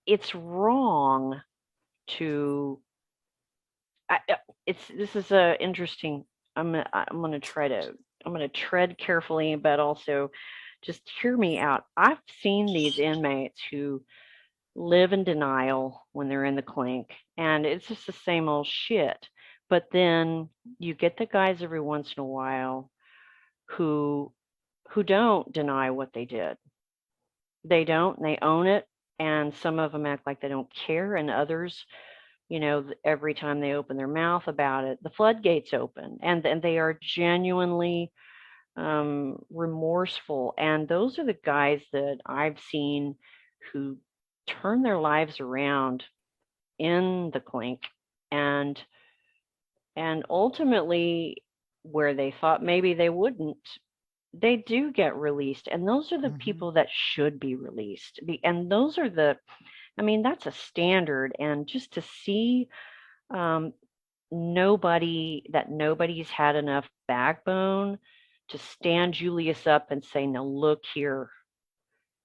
it's wrong to. This is a interesting. I'm gonna tread carefully, but also just hear me out. I've seen these inmates who live in denial when they're in the clink, and it's just the same old shit. But then you get the guys every once in a while who don't deny what they did. They don't, and they own it, and some of them act like they don't care, and others, every time they open their mouth about it, the floodgates open, and they are genuinely remorseful. And those are the guys that I've seen who turn their lives around in the clink, and ultimately where they thought maybe they wouldn't, they do get released. And those are the people that should be released. And those are that's a standard. And just to see nobody's had enough backbone to stand Julius up and say, no, look here,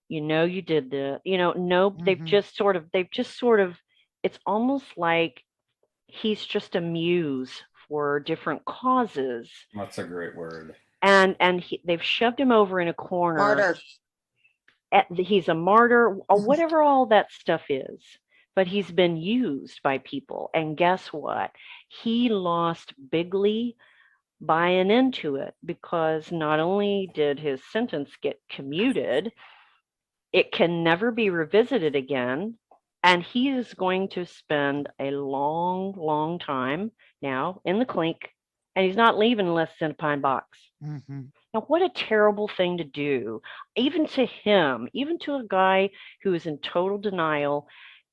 you did they've just sort of, it's almost like he's just a muse for different causes. That's a great word. And they've shoved him over in a corner. Martyr. He's a martyr, or whatever all that stuff is. But he's been used by people. And guess what? He lost bigly buying into it, because not only did his sentence get commuted, it can never be revisited again. And he is going to spend a long, long time now in the clink, and he's not leaving unless it's in a pine box. Mm-hmm. Now, what a terrible thing to do, even to him, even to a guy who is in total denial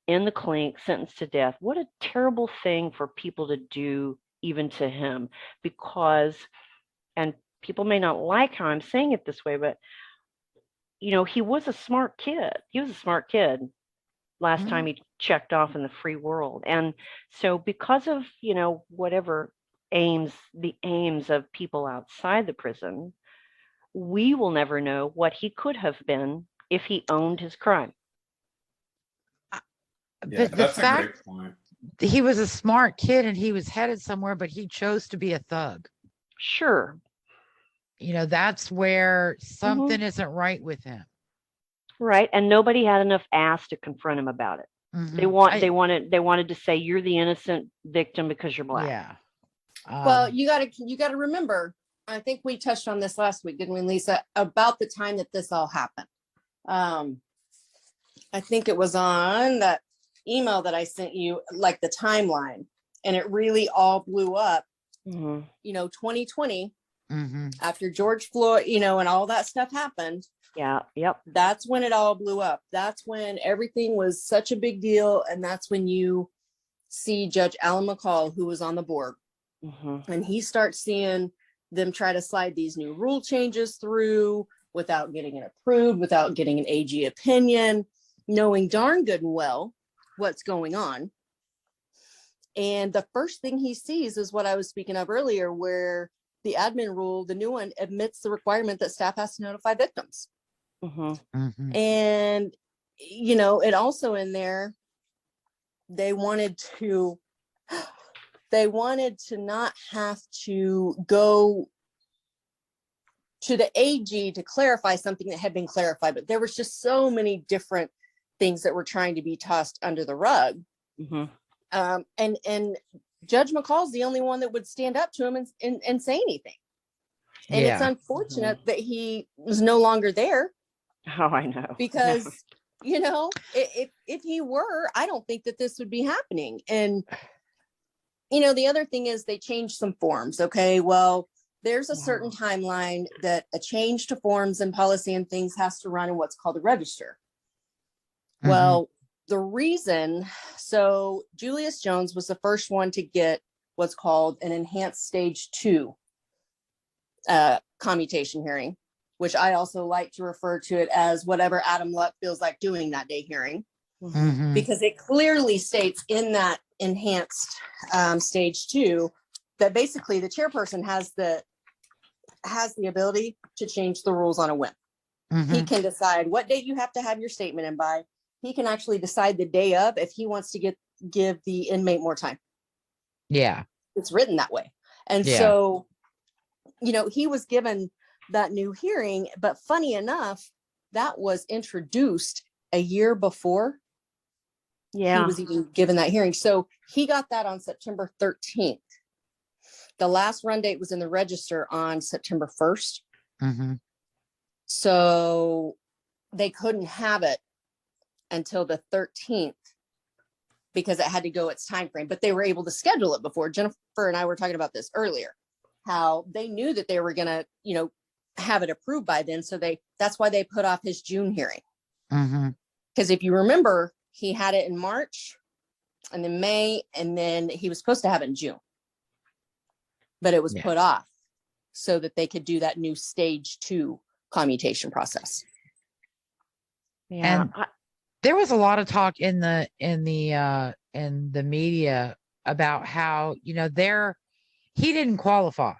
in the clink, sentenced to death. What a terrible thing for people to do, even to him, because, and people may not like how I'm saying it this way, but, you know, he was a smart kid. He was a smart kid last time he checked off in the free world. And so because of, you know, whatever the aims of people outside the prison, we will never know what he could have been if he owned his crime. Yeah, But the that's a fact great point. he was a smart kid and he was headed somewhere, but he chose to be a thug. Sure. You know, that's where something isn't right with him. Right. And nobody had enough ass to confront him about it. Mhm. They wanted to say you're the innocent victim because you're black. Yeah. Well, you gotta remember, I think we touched on this last week, didn't we, Lisa, about the time that this all happened. I think it was on that email that I sent you, like the timeline, and it really all blew up, you know, 2020, after George Floyd, you know, and all that stuff happened. Yeah. Yep. That's when it all blew up. That's when everything was such a big deal. And that's when you see Judge Alan McCall, who was on the board, and he starts seeing them try to slide these new rule changes through without getting it approved, without getting an AG opinion, knowing darn good and well what's going on. And the first thing he sees is what I was speaking of earlier, where the admin rule, the new one, admits the requirement that staff has to notify victims. And, you know, it also in there, they wanted to not have to go to the AG to clarify something that had been clarified, but there was just so many different things that were trying to be tossed under the rug. And Judge McCall's the only one that would stand up to him and say anything. And it's unfortunate that he was no longer there. Oh, I know. Because, you know, if he were, I don't think that this would be happening. And, you know, the other thing is they changed some forms. Okay, well, there's a certain timeline that a change to forms and policy and things has to run in what's called a register. Well, the reason, so Julius Jones was the first one to get what's called an enhanced stage 2 commutation hearing, which I also like to refer to it as whatever Adam Luck feels like doing that day hearing, because it clearly states in that enhanced stage 2 that basically the chairperson has the ability to change the rules on a whim. He can decide what date you have to have your statement in by. He can actually decide the day of if he wants to give the inmate more time. Yeah. It's written that way. And so, you know, he was given that new hearing, but funny enough, that was introduced a year before he was even given that hearing. So he got that on September 13th. The last run date was in the register on September 1st. So they couldn't have it until the 13th because it had to go its time frame, but they were able to schedule it before. Jennifer and I were talking about this earlier, how they knew that they were going to, you know, have it approved by then. So that's why they put off his June hearing. Because if you remember, he had it in March and then May, and then he was supposed to have it in June, but it was put off so that they could do that new stage 2 commutation process. And there was a lot of talk in the media about how, you know, he didn't qualify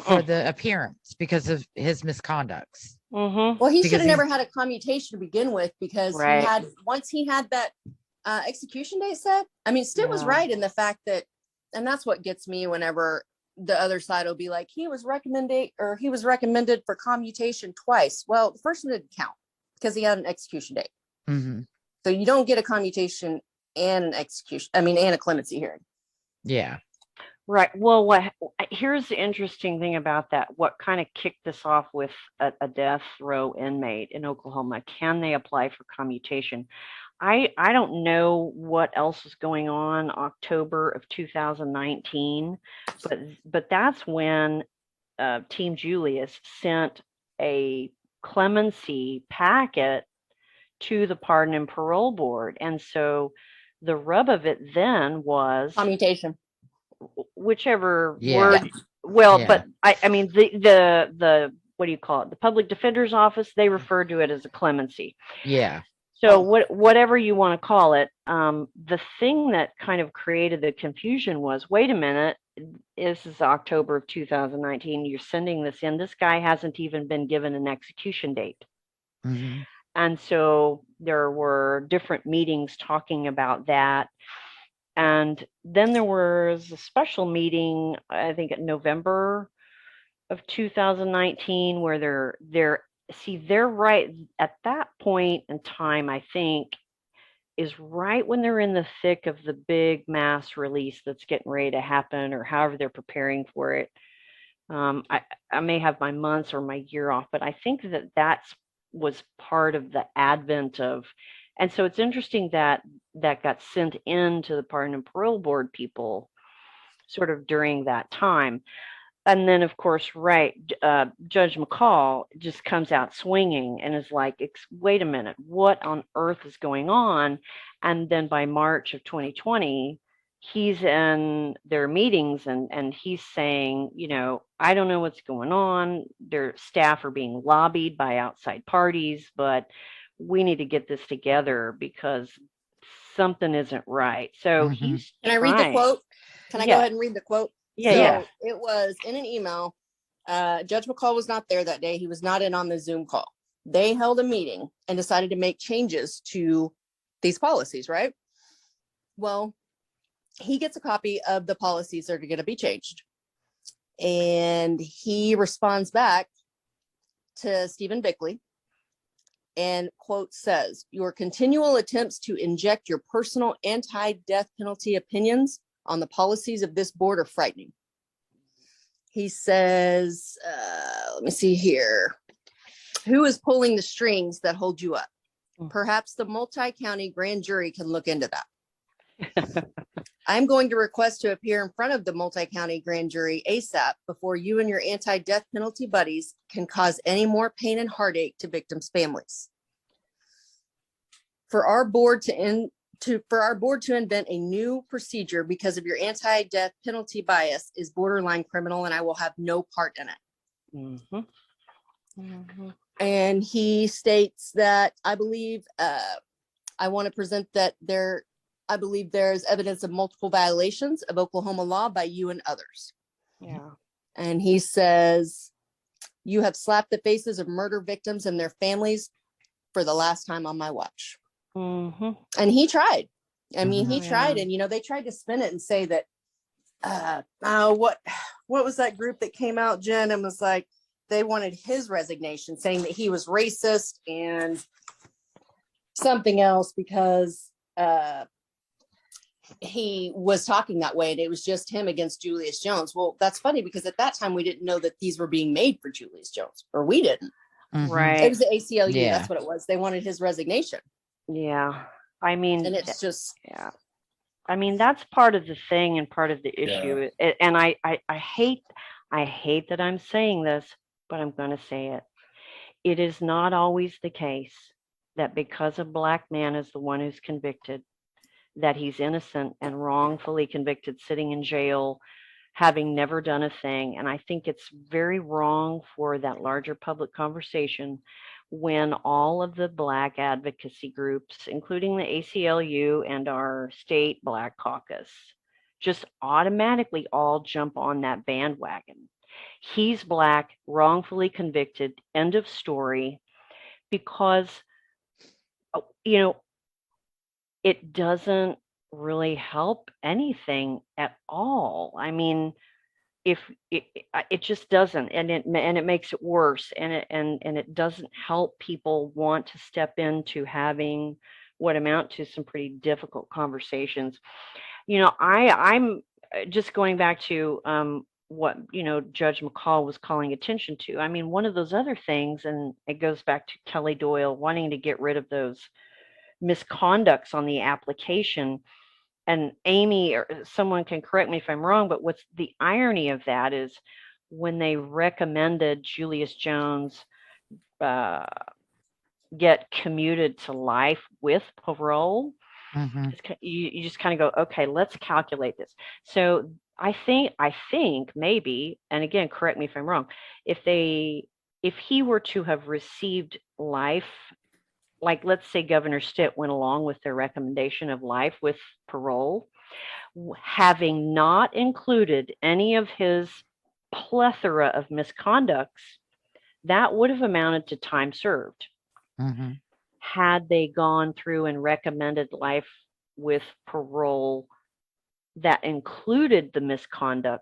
for the appearance because of his misconducts. Well, he should have never had a commutation to begin with, because once he had that execution date set. I mean, Stitt was right in the fact that, and that's what gets me whenever the other side will be like, he was recommended for commutation twice. Well, the first one didn't count because he had an execution date. So you don't get a commutation and an execution, and a clemency hearing. Right. Well, here's the interesting thing about that. What kind of kicked this off with a death row inmate in Oklahoma? Can they apply for commutation? I don't know what else was going on October of 2019, but that's when Team Julius sent a clemency packet to the Pardon and Parole Board, and so the rub of it then was Commutation. whichever Yeah. word. Well, Yeah. but I mean the what do you call it? The public defender's office, they refer to it as a clemency. Yeah. So whatever you want to call it, the thing that kind of created the confusion was, wait a minute, this is October of 2019. You're sending this in. This guy hasn't even been given an execution date. Mhm. And so there were different meetings talking about that. And then there was a special meeting, I think in November of 2019, where they're right at that point in time, I think, is right when they're in the thick of the big mass release that's getting ready to happen, or however they're preparing for it. I may have my months or my year off, but I think that was part of the advent of, and so it's interesting that got sent in to the Pardon and Parole Board people sort of during that time. And then, of course, right, Judge McCall just comes out swinging and is like, wait a minute, what on earth is going on? And then by March of 2020, he's in their meetings and he's saying, I don't know what's going on. Their staff are being lobbied by outside parties, but we need to get this together because something isn't right. So Mhm. he's Can I read the trying. quote? Can I go Yeah. ahead and read the quote? Yeah, So yeah. it was in an email. Judge McCall was not there that day. He was not in on the Zoom call. They held a meeting and decided to make changes to these policies, right? Well, he gets a copy of the policies that are going to be changed. And he responds back to Stephen Bickley and quote says, your continual attempts to inject your personal anti-death penalty opinions on the policies of this board are frightening. He says, let me see here. Who is pulling the strings that hold you up? Perhaps the multi-county grand jury can look into that. I'm going to request to appear in front of the multi-county grand jury ASAP before you and your anti-death penalty buddies can cause any more pain and heartache to victims' families. For our board to invent a new procedure because of your anti-death penalty bias is borderline criminal, and I will have no part in it. Mm-hmm. Mm-hmm. And he states that I believe I want to present that I believe there's evidence of multiple violations of Oklahoma law by you and others. Yeah. And he says, you have slapped the faces of murder victims and their families for the last time on my watch. Mm-hmm. And he tried. I mean, Mhm. he tried, and they tried to spin it and say that, what was that group that came out, Jen, and was like, they wanted his resignation, saying that he was racist and something else because he was talking that way, and it was just him against Julius Jones. Well, that's funny because at that time we didn't know that these were being made for Julius Jones, or we didn't. Mhm. Right. It was the ACLU. Yeah. That's what it was. They wanted his resignation. Yeah. I mean, And it's just, yeah. I mean, that's part of the thing and part of the issue. And I hate that I'm saying this, but I'm going to say it. It is not always the case that because a Black man is the one who's convicted, that he's innocent and wrongfully convicted, sitting in jail, having never done a thing. And I think it's very wrong for that larger public conversation when all of the Black advocacy groups, including the ACLU and our state Black caucus, just automatically all jump on that bandwagon. He's Black, wrongfully convicted, end of story, because, it doesn't really help anything at all. I mean, if it just doesn't, and it makes it worse, and it doesn't help people want to step into having what amount to some pretty difficult conversations. I'm just going back to what, Judge McCall was calling attention to. I mean, one of those other things, and it goes back to Kelly Doyle wanting to get rid of those misconducts on the application. And Amy, or someone can correct me if I'm wrong, but what's the irony of that is when they recommended Julius Jones get commuted to life with parole, you just kind of go, okay, let's calculate this. So I think maybe, and again, correct me if I'm wrong, if he were to have received life, like let's say Governor Stitt went along with their recommendation of life with parole, having not included any of his plethora of misconducts, that would have amounted to time served. Had they gone through and recommended life with parole that included the misconducts,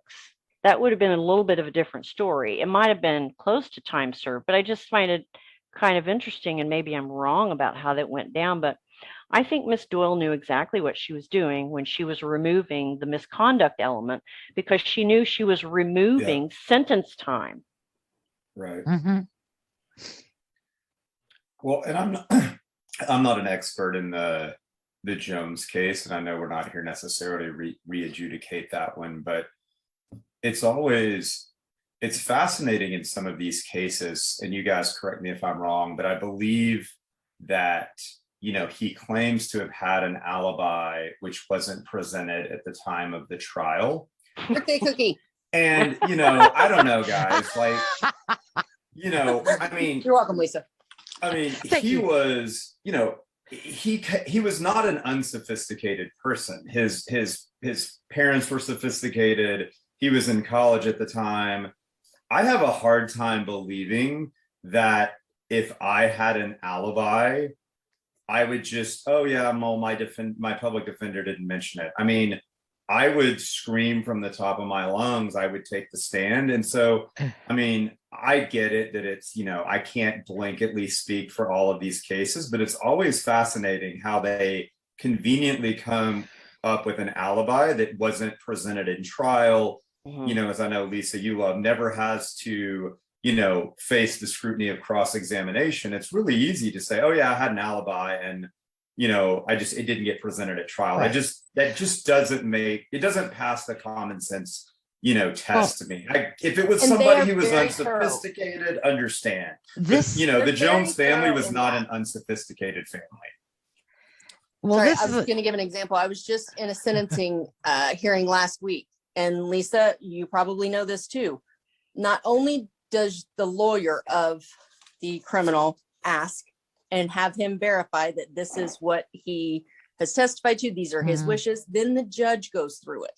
that would have been a little bit of a different story. It might have been close to time served, but I just find it kind of interesting, and maybe I'm wrong about how that went down, but I think Miss Doyle knew exactly what she was doing when she was removing the misconduct element, because she knew she was removing sentence time. Right. Well, and I'm not an expert in the Jones case, and I know we're not here necessarily re-adjudicate that one, but it's fascinating in some of these cases, and you guys correct me if I'm wrong, but I believe that, he claims to have had an alibi which wasn't presented at the time of the trial. Birthday cookie. And, I don't know, guys, like, I mean, You're welcome, Lisa. I mean, he was not an unsophisticated person. His parents were sophisticated. He was in college at the time. I have a hard time believing that if I had an alibi, I would just, my public defender didn't mention it. I mean, I would scream from the top of my lungs. I would take the stand. And so, I mean, I get it that it's, I can't blanketly speak for all of these cases, but it's always fascinating how they conveniently come up with an alibi that wasn't presented in trial. As I know, Lisa, you love, never has to, face the scrutiny of cross-examination. It's really easy to say, oh yeah, I had an alibi, and it didn't get presented at trial. Right. That just doesn't pass the common sense, test to me. If it was somebody who was unsophisticated, understand. The Jones family was not an unsophisticated family. Well, I was going to give an example. I was just in a sentencing hearing last week, and Lisa, you probably know this too. Not only does the lawyer of the criminal ask and have him verify that this is what he has testified to, these are his wishes, then the judge goes through it.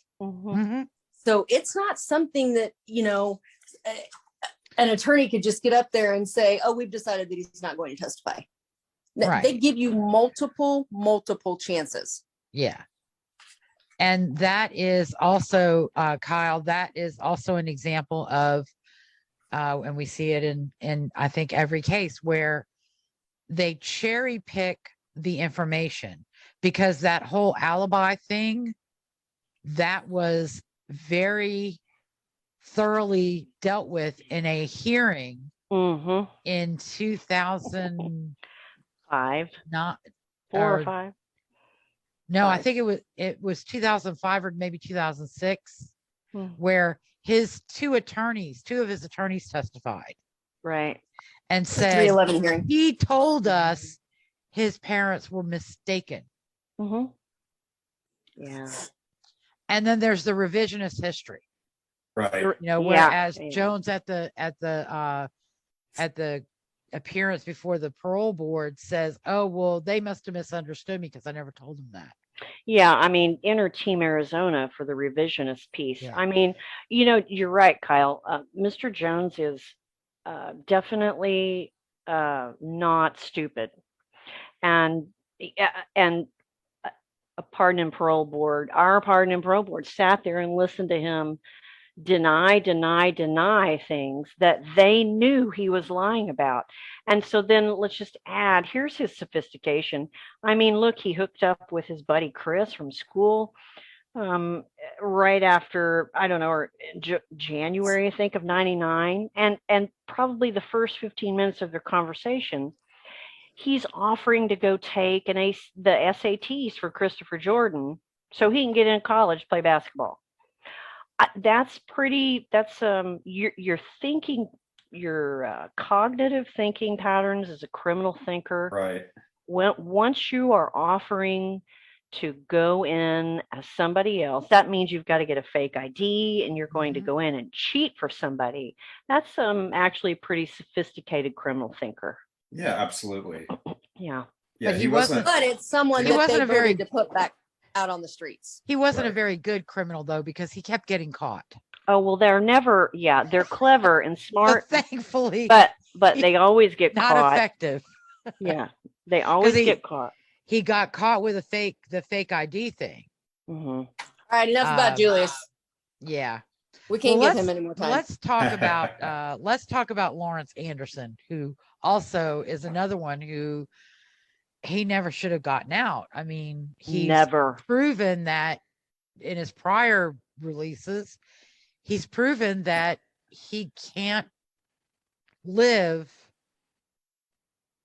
So it's not something that, an attorney could just get up there and say, oh, we've decided that he's not going to testify. Right. They give you multiple chances. Yeah. And that is also, Kyle, that is also an example of, and we see it in I think every case where they cherry pick the information, because that whole alibi thing, that was very thoroughly dealt with in a hearing in 2005. Not 4 or 5. No, 5. I think it was 2005 or maybe 2006, where his two of his attorneys testified. Right. And said 311 hearing. He told us his parents were mistaken. Yeah. And then there's the revisionist history. Right. Whereas Jones at the appearance before the parole board says, oh, well, they must have misunderstood me because I never told them that. Yeah, I mean, enter Team Arizona for the revisionist piece. Yeah. I mean, you're right, Kyle. Mr. Jones is definitely not stupid. And our pardon and parole board sat there and listened to him deny things that they knew he was lying about. And so then let's just add, here's his sophistication. I mean, look, he hooked up with his buddy Chris from school. right after, I don't know, or January, I think, of 99. And probably the first 15 minutes of their conversation, he's offering to go take the SATs for Christopher Jordan so he can get in college, play basketball. That's you're thinking, your cognitive thinking patterns as a criminal thinker. Right. Once you are offering to go in as somebody else, that means you've got to get a fake ID and you're going to go in and cheat for somebody. That's actually a pretty sophisticated criminal thinker. Yeah, absolutely. Yeah. Yeah, But he wasn't. But it's someone He that wasn't they a very- voted to put back out on the streets. He wasn't a Right. very good criminal, though, because he kept getting caught. Oh, well, they're clever and smart, But thankfully, but they always get not caught. effective. Yeah, they always get caught. He got caught with the fake ID thing. Hmm. All right, enough about Julius. Yeah. We can't Well, give him any more time. Let's talk about Lawrence Anderson, who also is another one who he never should have gotten out. I mean, he's Never. proven that in his prior releases, he's proven that he can't live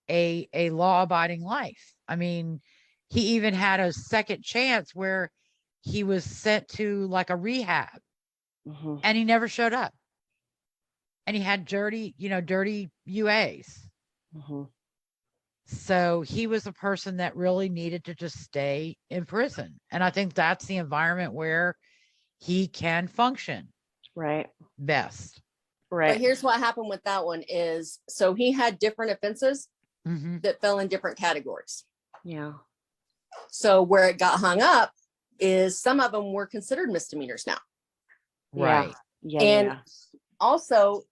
a law-abiding life. I mean, he even had a second chance where he was sent to like a rehab, Hmm. and he never showed up. And he had dirty UAs. Hmm. So he was a person that really needed to just stay in prison. And I think that's the environment where he can function Right. best. Right. But here's what happened with that one is, so he had different offenses Mhm. that fell in different categories. Yeah. So where it got hung up is some of them were considered misdemeanors now. Right. Yeah. And Yeah. also,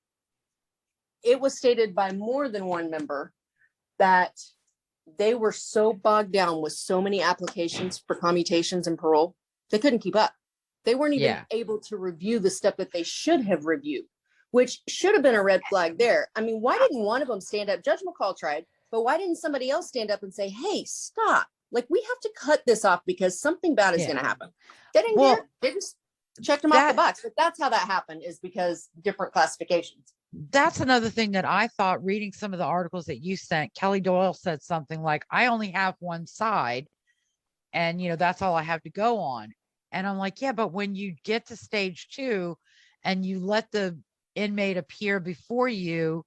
it was stated by more than one member that they were so bogged down with so many applications for commutations and parole, they couldn't keep up. They weren't even Yeah. able to review the stuff that they should have reviewed, which should have been a red flag there. I mean, why didn't one of them stand up? Judge McCall tried, but why didn't somebody else stand up and say, hey, stop. Like, we have to cut this off because something bad is Yeah. going to happen. They didn't Well, care. They just checked them off the that- box. But that's how that happened, is because different classifications. That's another thing that I thought reading some of the articles that you sent. Kelly Doyle said something like, I only have one side and, that's all I have to go on. And I'm like, yeah, but when you get to stage 2 and you let the inmate appear before you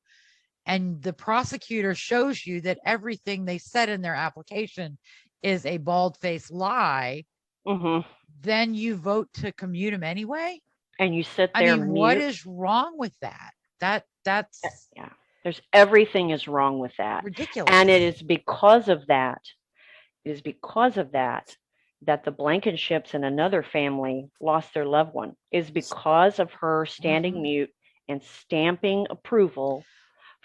and the prosecutor shows you that everything they said in their application is a bald-faced lie, Hmm. then you vote to commute him anyway. And you sit I there. mean, what is wrong with that? That's Yeah. There's everything is wrong with that. ridiculous. And it is because of that. It is because of that that the Blankenships and another family lost their loved one. Is because of her standing mute and stamping approval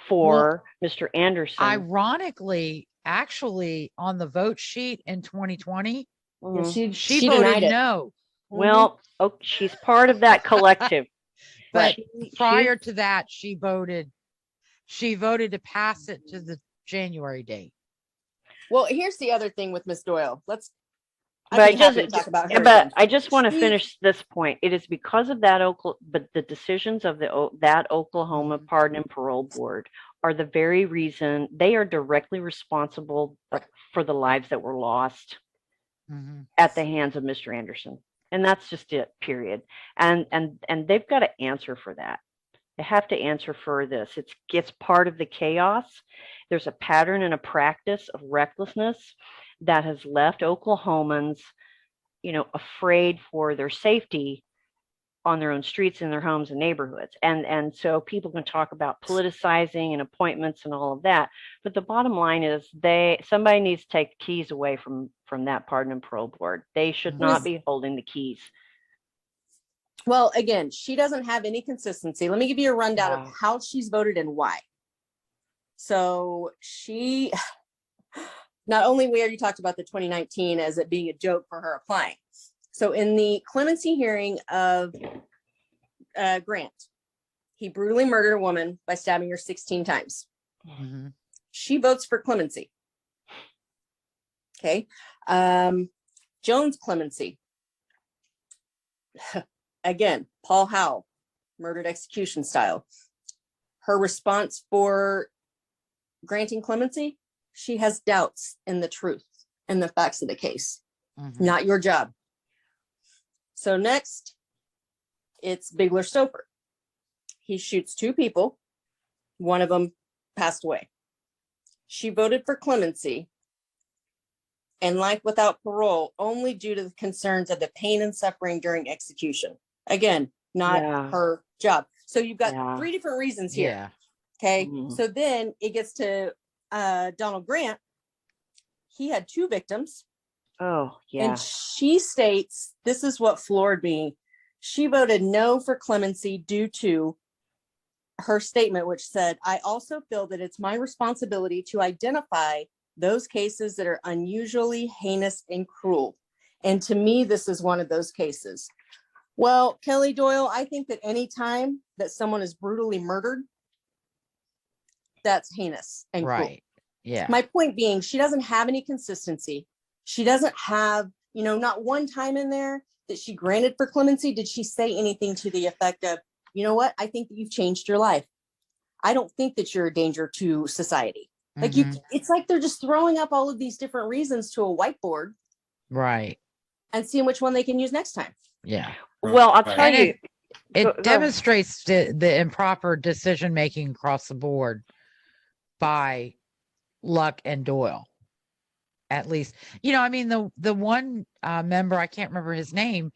for Mr. Anderson. Ironically, actually, on the vote sheet in 2020, Mhm. she denied voted it. no. Well, she's part of that collective. But She- prior to that, she voted to pass it to the January date. Well, here's the other thing with Miss Doyle. But I just talk about her. but I just want to She- finish this point. It is because of that but the decisions of that Oklahoma Pardon and Parole Board are the very reason they are directly responsible for the lives that were lost Mhm. at the hands of Mr. Anderson. And that's just it, period. And they've got to answer for that. They have to answer for this. It's part of the chaos. There's a pattern and a practice of recklessness that has left Oklahomans, afraid for their safety on their own streets, in their homes and neighborhoods. And so people can talk about politicizing and appointments and all of that. But the bottom line is somebody needs to take the keys away from that Pardon and Parole Board. They should not be holding the keys. Well, again, she doesn't have any consistency. Let me give you a rundown Wow. of how she's voted and why. So she, not only we already talked about the 2019 as it being a joke for her applying. So in the clemency hearing of Grant, he brutally murdered a woman by stabbing her 16 times. Mhm. She votes for clemency. Okay. Jones clemency. again, Paul Howe, murdered execution style. Her response for granting clemency, she has doubts in the truth and the facts of the case. Mhm. Not your job. So next, it's Bigler Stouffer. He shoots 2 people. One of them passed away. She voted for clemency and life without parole only due to the concerns of the pain and suffering during execution. Again, not her job. So you've got 3 different reasons here. Yeah. Okay. Mhm. So then it gets to Donald Grant. He had 2 victims. Oh, yeah. And she states, this is what floored me. She voted no for clemency due to her statement, which said, I also feel that it's my responsibility to identify those cases that are unusually heinous and cruel. And to me, this is one of those cases. Well, Kelly Doyle, I think that any time that someone is brutally murdered, that's heinous and cruel. Right. Yeah. My point being, she doesn't have any consistency. She doesn't have, not one time in there that she granted for clemency did she say anything to the effect of, you know what, I think that you've changed your life. I don't think that you're a danger to society. Like it's like they're just throwing up all of these different reasons to a whiteboard. Right. And seeing which one they can use next time. Yeah. Well, I'll tell you. It demonstrates the improper decision making across the board by Luck and Doyle. At least, the one member, I can't remember his name,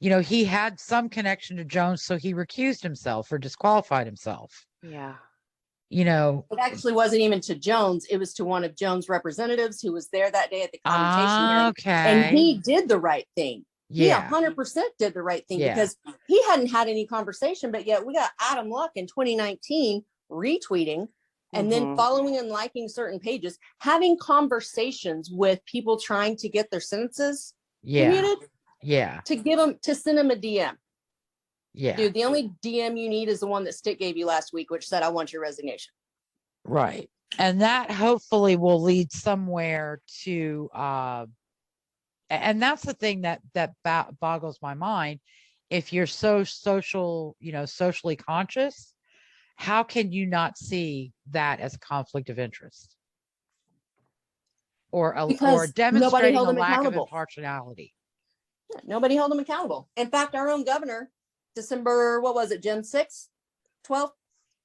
he had some connection to Jones, so he recused himself or disqualified himself. Yeah. It actually wasn't even to Jones. It was to one of Jones' representatives who was there that day at the commutation hearing. Okay. And he did the right thing. Yeah. He 100% did the right thing, Yeah. because he hadn't had any conversation, but yet we got Adam Luck in 2019 retweeting and then following and liking certain pages, having conversations with people trying to get their sentences commuted. Yeah. To send them a DM. Yeah. Dude, the only DM you need is the one that Stitt gave you last week, which said, I want your resignation. Right. And that hopefully will lead somewhere to, and that's the thing that boggles my mind. If you're so socially conscious, how can you not see that as a conflict of interest? Or demonstrating a lack of impartiality? Yeah, nobody held him accountable. In fact, our own governor, December, what was it, Jen 6th, 12th?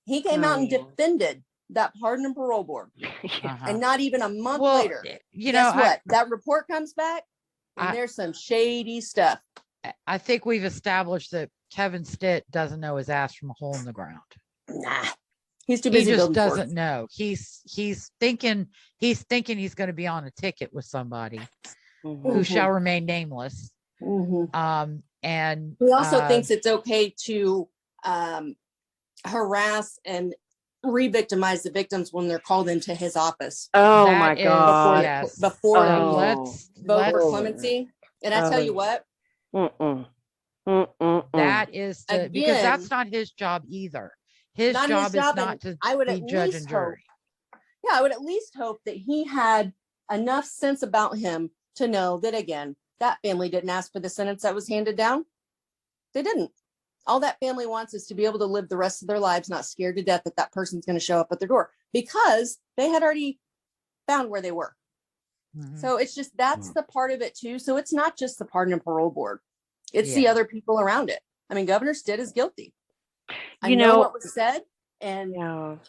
He came out and defended that pardon and parole board. And not even a month later, guess what? That report comes back and there's some shady stuff. I think we've established that Kevin Stitt doesn't know his ass from a hole in the ground. Nah, he's too busy. He just doesn't know. He's thinking he's going to be on a ticket with somebody who shall remain nameless. And he also thinks it's okay to harass and re-victimize the victims when they're called into his office. Oh my God! Before let's vote for clemency. And I tell you what, that is because that's not his job either. His job is not to be judge and jury. I would at least hope that he had enough sense about him to know that, again, that family didn't ask for the sentence that was handed down. They didn't. All that family wants is to be able to live the rest of their lives not scared to death that that person's going to show up at their door, because they had already found where they were. So it's just, that's the part of it too. So it's not just the pardon and parole board. It's the other people around it. I mean, Governor Stitt is guilty. I know what was said, and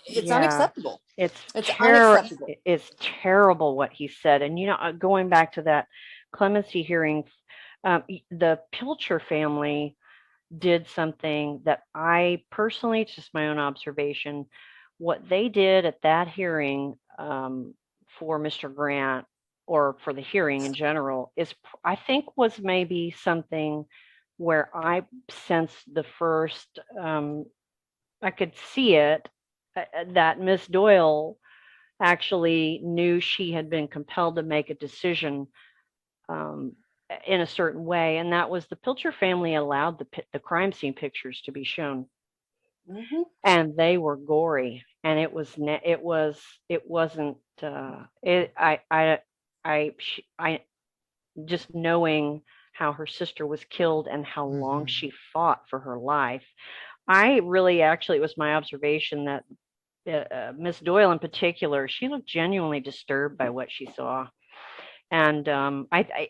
it's unacceptable. It's unacceptable. It's terrible what he said. And, going back to that clemency hearing, the Pilcher family did something that I personally, it's just my own observation, what they did at that hearing for Mr. Grant, or for the hearing in general, is I think was maybe something where I sensed the first, I could see it, that Miss Doyle actually knew she had been compelled to make a decision in a certain way, and that was the Pilcher family allowed the crime scene pictures to be shown, and they were gory, and it wasn't. I just knowing how her sister was killed and how long she fought for her life. I really, actually, it was my observation that Miss Doyle in particular, she looked genuinely disturbed by what she saw. And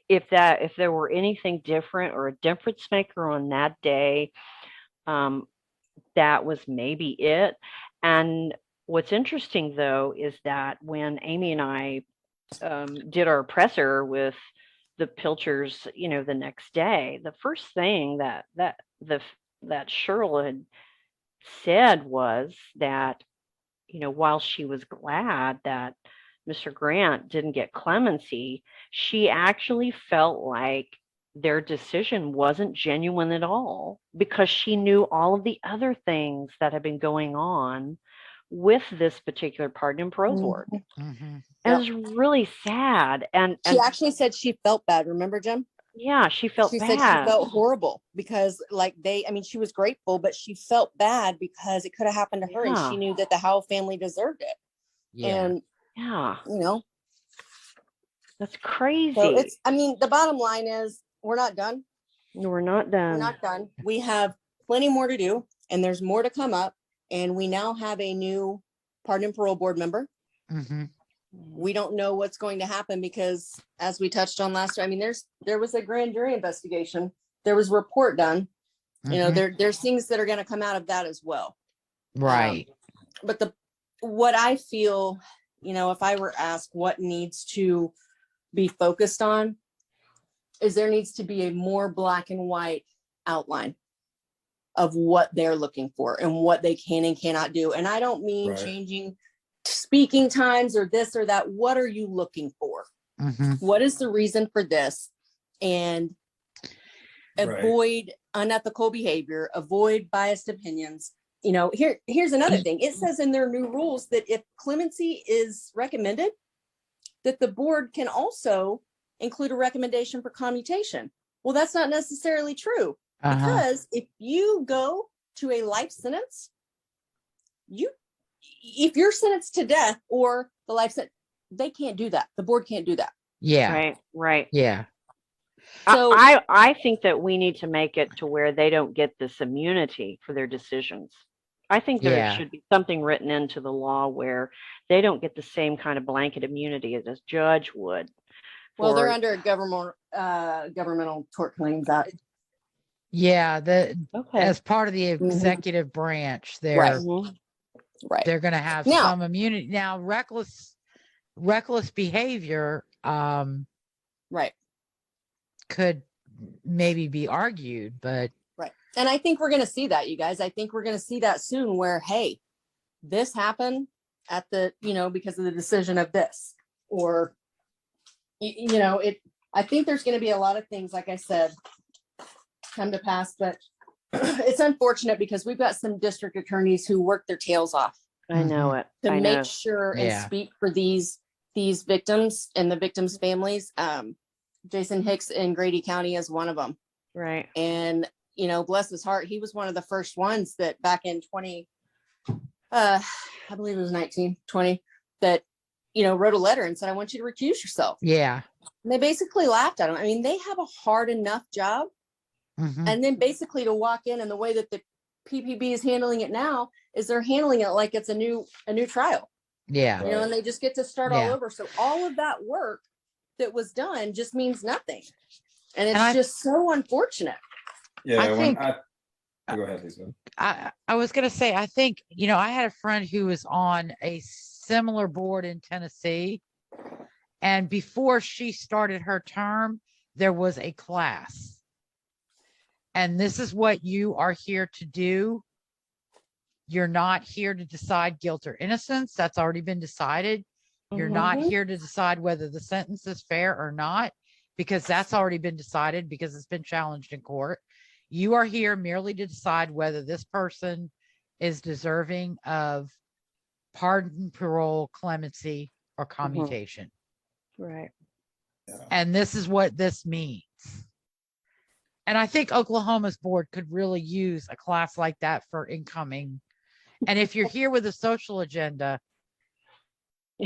if there were anything different or a difference maker on that day, that was maybe it. And what's interesting, though, is that when Amy and I did our presser with the Pilchers, the next day, the first thing that Cheryl had said was that, while she was glad that Mr. Grant didn't get clemency, she actually felt like their decision wasn't genuine at all, because she knew all of the other things that had been going on with this particular pardon and parole board. Mm-hmm. It was really sad. And she actually said she felt bad. Remember, Jim? Yeah, she felt bad. She said she felt horrible because she was grateful, but she felt bad because it could have happened to her, and she knew that the Howell family deserved it. Yeah. And that's crazy. So the bottom line is we're not done. We're not done. We're not done. We have plenty more to do, and there's more to come up. And we now have a new pardon and parole board member. Mm-hmm. We don't know what's going to happen because, as we touched on last time, there was a grand jury investigation. There was a report done. Mm-hmm. There's things that are going to come out of that as well. Right. But what I feel, if I were asked what needs to be focused on, is there needs to be a more black and white outline of what they're looking for and what they can and cannot do. And I don't mean changing speaking times or this or that. What are you looking for? Mm-hmm. What is the reason for this? And avoid unethical behavior, avoid biased opinions. Here's another thing. It says in their new rules that if clemency is recommended, that the board can also include a recommendation for commutation. Well, that's not necessarily true, because if you go to a life sentence, if you're sentenced to death or the life sentence, they can't do that. The board can't do that. Yeah. Right. Yeah. So I think that we need to make it to where they don't get this immunity for their decisions. I think there should be something written into the law where they don't get the same kind of blanket immunity as a judge would. Well, they're under a governmental tort claims act. Yeah, as part of the executive branch, they're going to have some immunity. Now, reckless behavior, could maybe be argued, but and I think we're going to see that, you guys. I think we're going to see that soon, where this happened at the because of the decision of this, or I think there's going to be a lot of things, like I said, come to pass, but it's unfortunate because we've got some district attorneys who work their tails off. I know it. To make sure and speak for these victims and the victims' families. Jason Hicks in Grady County is one of them. Right. And, bless his heart, he was one of the first ones that back in I believe it was 1920, that, wrote a letter and said, I want you to recuse yourself. Yeah. And they basically laughed at him. I mean, they have a hard enough job. Mm-hmm. And then basically to walk in, and the way that the PPB is handling it now is they're handling it like it's a new trial. Yeah. And they just get to start all over. So all of that work that was done just means nothing. And it's just so unfortunate. Yeah. Go ahead, Lisa. I was going to say, I think, I had a friend who was on a similar board in Tennessee. And before she started her term, there was a class. And this is what you are here to do. You're not here to decide guilt or innocence. That's already been decided. You're not here to decide whether the sentence is fair or not, because that's already been decided, because it's been challenged in court. You are here merely to decide whether this person is deserving of pardon, parole, clemency, or commutation. Right. And this is what this means. And I think Oklahoma's board could really use a class like that for incoming. And if you're here with a social agenda,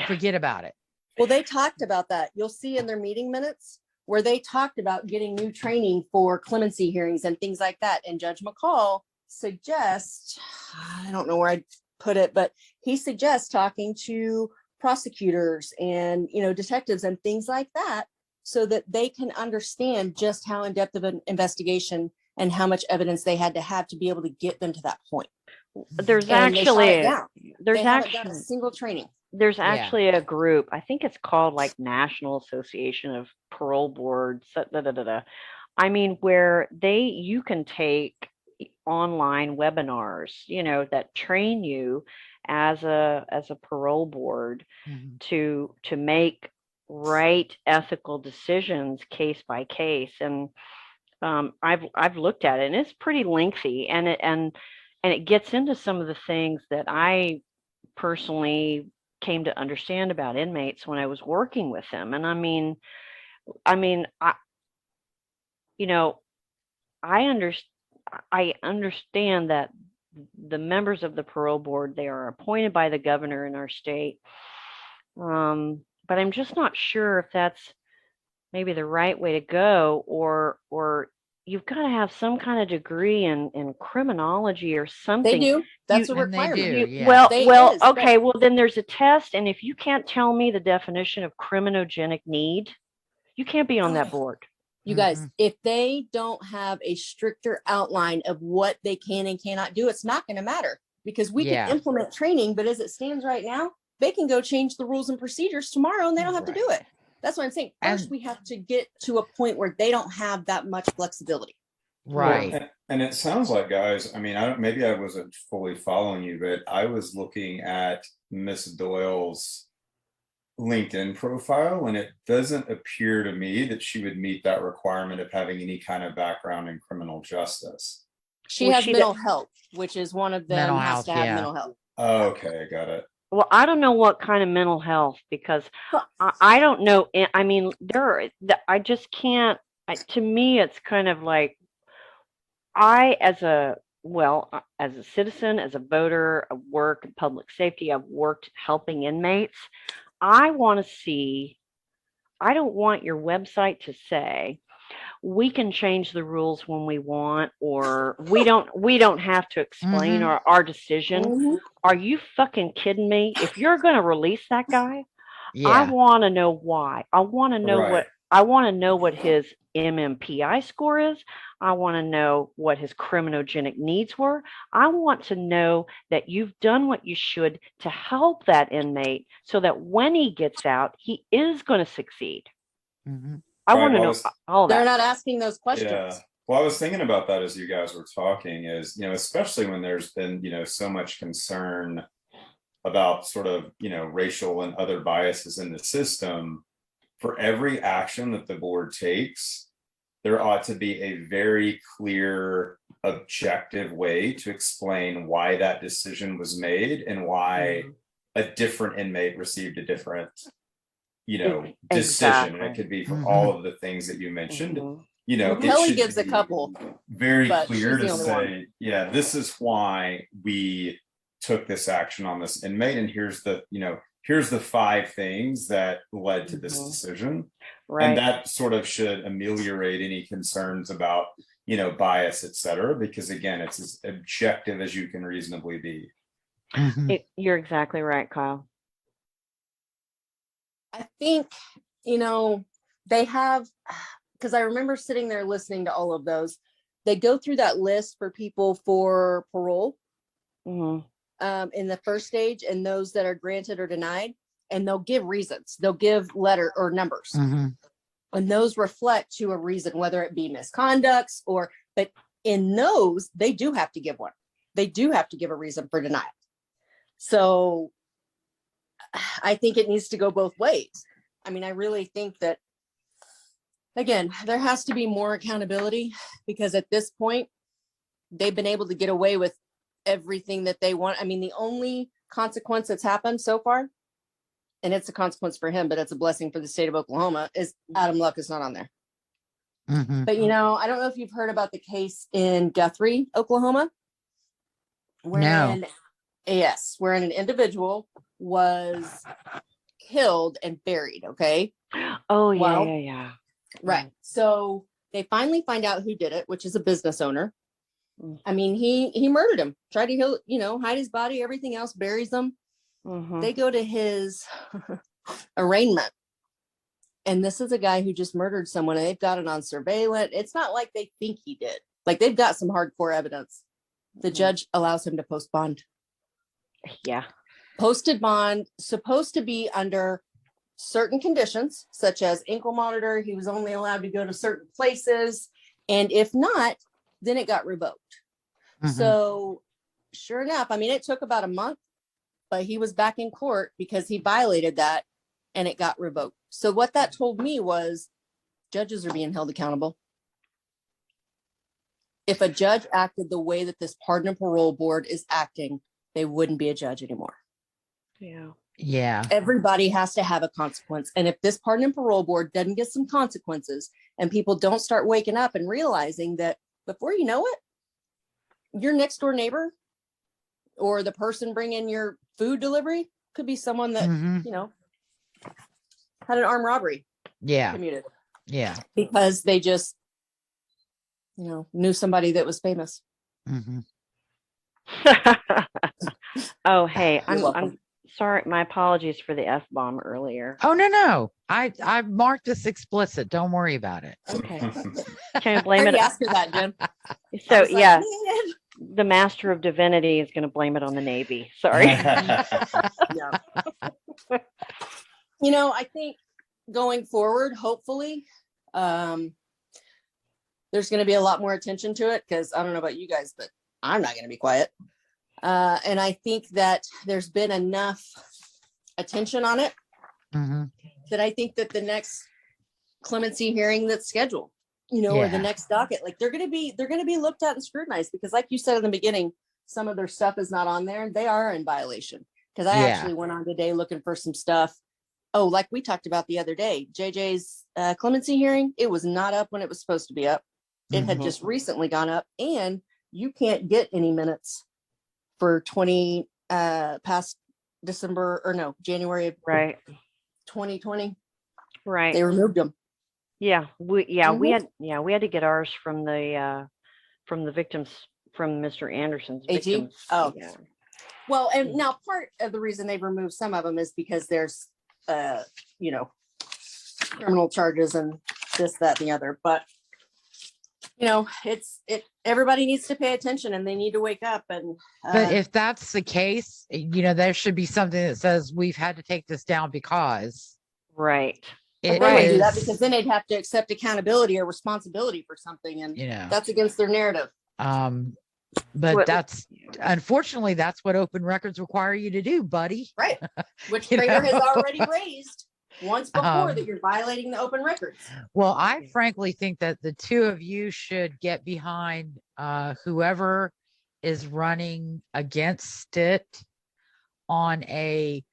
forget about it. Well, they talked about that. You'll see in their meeting minutes where they talked about getting new training for clemency hearings and things like that. And Judge McCall suggests, I don't know where I'd put it, but he suggests talking to prosecutors and, you know, detectives and things like that, so that they can understand just how in-depth of an investigation and how much evidence they had to have to be able to get them to that point. There's And they shot it actually, down. there's They haven't done a actually, single training. there's Yeah. actually a group, I think it's called like National Association of Parole Boards, I mean, where you can take online webinars, you know, that train you as a parole board Mhm. to make right ethical decisions case by case. And I've looked at it, and it's pretty lengthy, and it gets into some of the things that I personally came to understand about inmates when I was working with them. And I mean, you know, I understand that the members of the parole board, they are appointed by the governor in our state. But I'm just not sure if that's maybe the right way to go, or you've got to have some kind of degree in criminology or something. They do. That's You- a And they requirement. do. Yeah. Well, They well, is, but- okay, well then there's a test, and if you can't tell me the definition of criminogenic need, you can't be on that board. You guys, Mhm. if they don't have a stricter outline of what they can and cannot do, it's not going to matter, because we Yeah. can implement training, but as it stands right now, they can go change the rules and procedures tomorrow and they don't have to do it. That's what I'm saying. First, And- we have to get to a point where they don't have that much flexibility. Right. And it sounds like, guys, I mean, maybe I wasn't fully following you, but I was looking at Miss Doyle's LinkedIn profile, and it doesn't appear to me that she would meet that requirement of having any kind of background in criminal justice. She Well, has she mental health, which is one of them Mental has health, to have yeah. mental health. Okay, got it. Well, I don't know what kind of mental health, because I don't know. I mean, I just can't, to me, it's kind of like, as a citizen, as a voter, I work in public safety, I've worked helping inmates. I want to see, I don't want your website to say, we can change the rules when we want, or we don't have to explain Mhm. our decision. Mhm. Are you fucking kidding me? If you're going to release that guy, I Yeah. want to know why. I want to know Right. what his MMPI score is. I want to know what his criminogenic needs were. I want to know that you've done what you should to help that inmate, so that when he gets out, he is going to succeed. Mhm. I Right, want to well, I know was- all They're that. not asking those questions. Yeah. Well, I was thinking about that as you guys were talking, is, you know, especially when there's been, you know, so much concern about sort of, you know, racial and other biases in the system. For every action that the board takes, there ought to be a very clear, objective way to explain why that decision was made and why a different inmate received a different, you know, decision. And it could be for Mhm. all of the things that you mentioned. Mhm. You know, Well, it Kelly should gives a be couple, very but clear she's the to only say, yeah, this is why we took this action on this inmate, and here's the, you know, here's the 5 things that led to this Mhm. decision. Right. And that sort of should ameliorate any concerns about, you know, bias, et cetera, because again, it's as objective as you can reasonably be. Mhm. You're exactly right, Kyle. I think, you know, they have, because I remember sitting there listening to all of those. They go through that list for people for parole Mhm. in the first stage, and those that are granted or denied, and they'll give reasons. They'll give letter or numbers. Mhm. And those reflect to a reason, whether it be misconducts but in those, they do have to give one. They do have to give a reason for denial. So I think it needs to go both ways. I mean, I really think that, again, there has to be more accountability, because at this point, they've been able to get away with everything that they want. I mean, the only consequence that's happened so far, and it's a consequence for him, but it's a blessing for the state of Oklahoma, is Adam Luck is not on there. Mhm. But, you know, I don't know if you've heard about the case in Guthrie, Oklahoma. Wherein an individual was killed and buried. Okay. Oh yeah, Well, yeah. Right. So they finally find out who did it, which is a business owner. I mean, he murdered him, tried to heal, hide his body, everything else, buries them. They go to his arraignment. And this is a guy who just murdered someone, and they've got it on surveillance. It's not like they think he did. Like, they've got some hardcore evidence. The judge allows him to post bond. Yeah. Posted bond, supposed to be under certain conditions, such as ankle monitor. He was only allowed to go to certain places. And if not, then it got revoked. So sure enough, I mean, it took about a month, but he was back in court because he violated that and it got revoked. So what that told me was judges are being held accountable. If a judge acted the way that this pardon and parole board is acting, they wouldn't be a judge anymore. Yeah. Yeah. Everybody has to have a consequence. And if this pardon and parole board doesn't get some consequences and people don't start waking up and realizing that before you know it, your next door neighbor or the person bringing your food delivery could be someone that, had an armed robbery committed. Yeah. Because they just, knew somebody that was famous. Oh, hey, You're welcome. I'm sorry. My apologies for the F-bomb earlier. Oh, no. I marked this explicit. Don't worry about it. Okay. Can I blame it? Ask her that, Jim. So yeah, Man. the Master of Divinity is going to blame it on the Navy. Sorry. Yeah. I think going forward, hopefully, there's going to be a lot more attention to it, because I don't know about you guys, but I'm not going to be quiet. And I think that there's been enough attention on it that I think that the next clemency hearing that's scheduled, or the next docket, like they're going to be looked at and scrutinized, because like you said in the beginning, some of their stuff is not on there and they are in violation. Because I actually went on today looking for some stuff. Oh, like we talked about the other day, JJ's clemency hearing, it was not up when it was supposed to be up. It had just recently gone up, and you can't get any minutes for past December, or no, January of 2020. Right. They removed them. Yeah. We had to get ours from the victims, from Mr. Anderson's AG? victims. Oh. Yeah. Well, and now part of the reason they've removed some of them is because there's criminal charges and this, that, and the other. But everybody needs to pay attention, and they need to wake up. And but if that's the case, there should be something that says we've had to take this down because right. They would do that, because then they'd have to accept accountability or responsibility for something, and that's against their narrative. But that's, unfortunately, that's what open records require you to do, buddy. Right. Which Trader has already raised once before, that you're violating the open records. Well, I frankly think that the two of you should get behind whoever is running against Stitt on an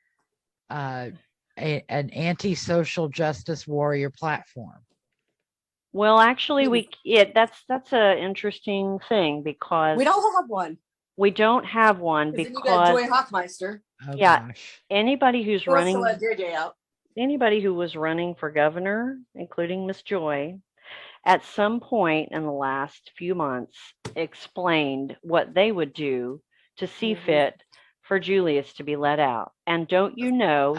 anti-social justice warrior platform. Well, actually, that's an interesting thing, because we don't have one. We don't have one because you got Joy Hoffmeister. Oh, gosh. Anybody who's running, let JJ out. Anybody who was running for governor, including Miss Joy, at some point in the last few months explained what they would do to see fit for Julius to be let out. And don't you know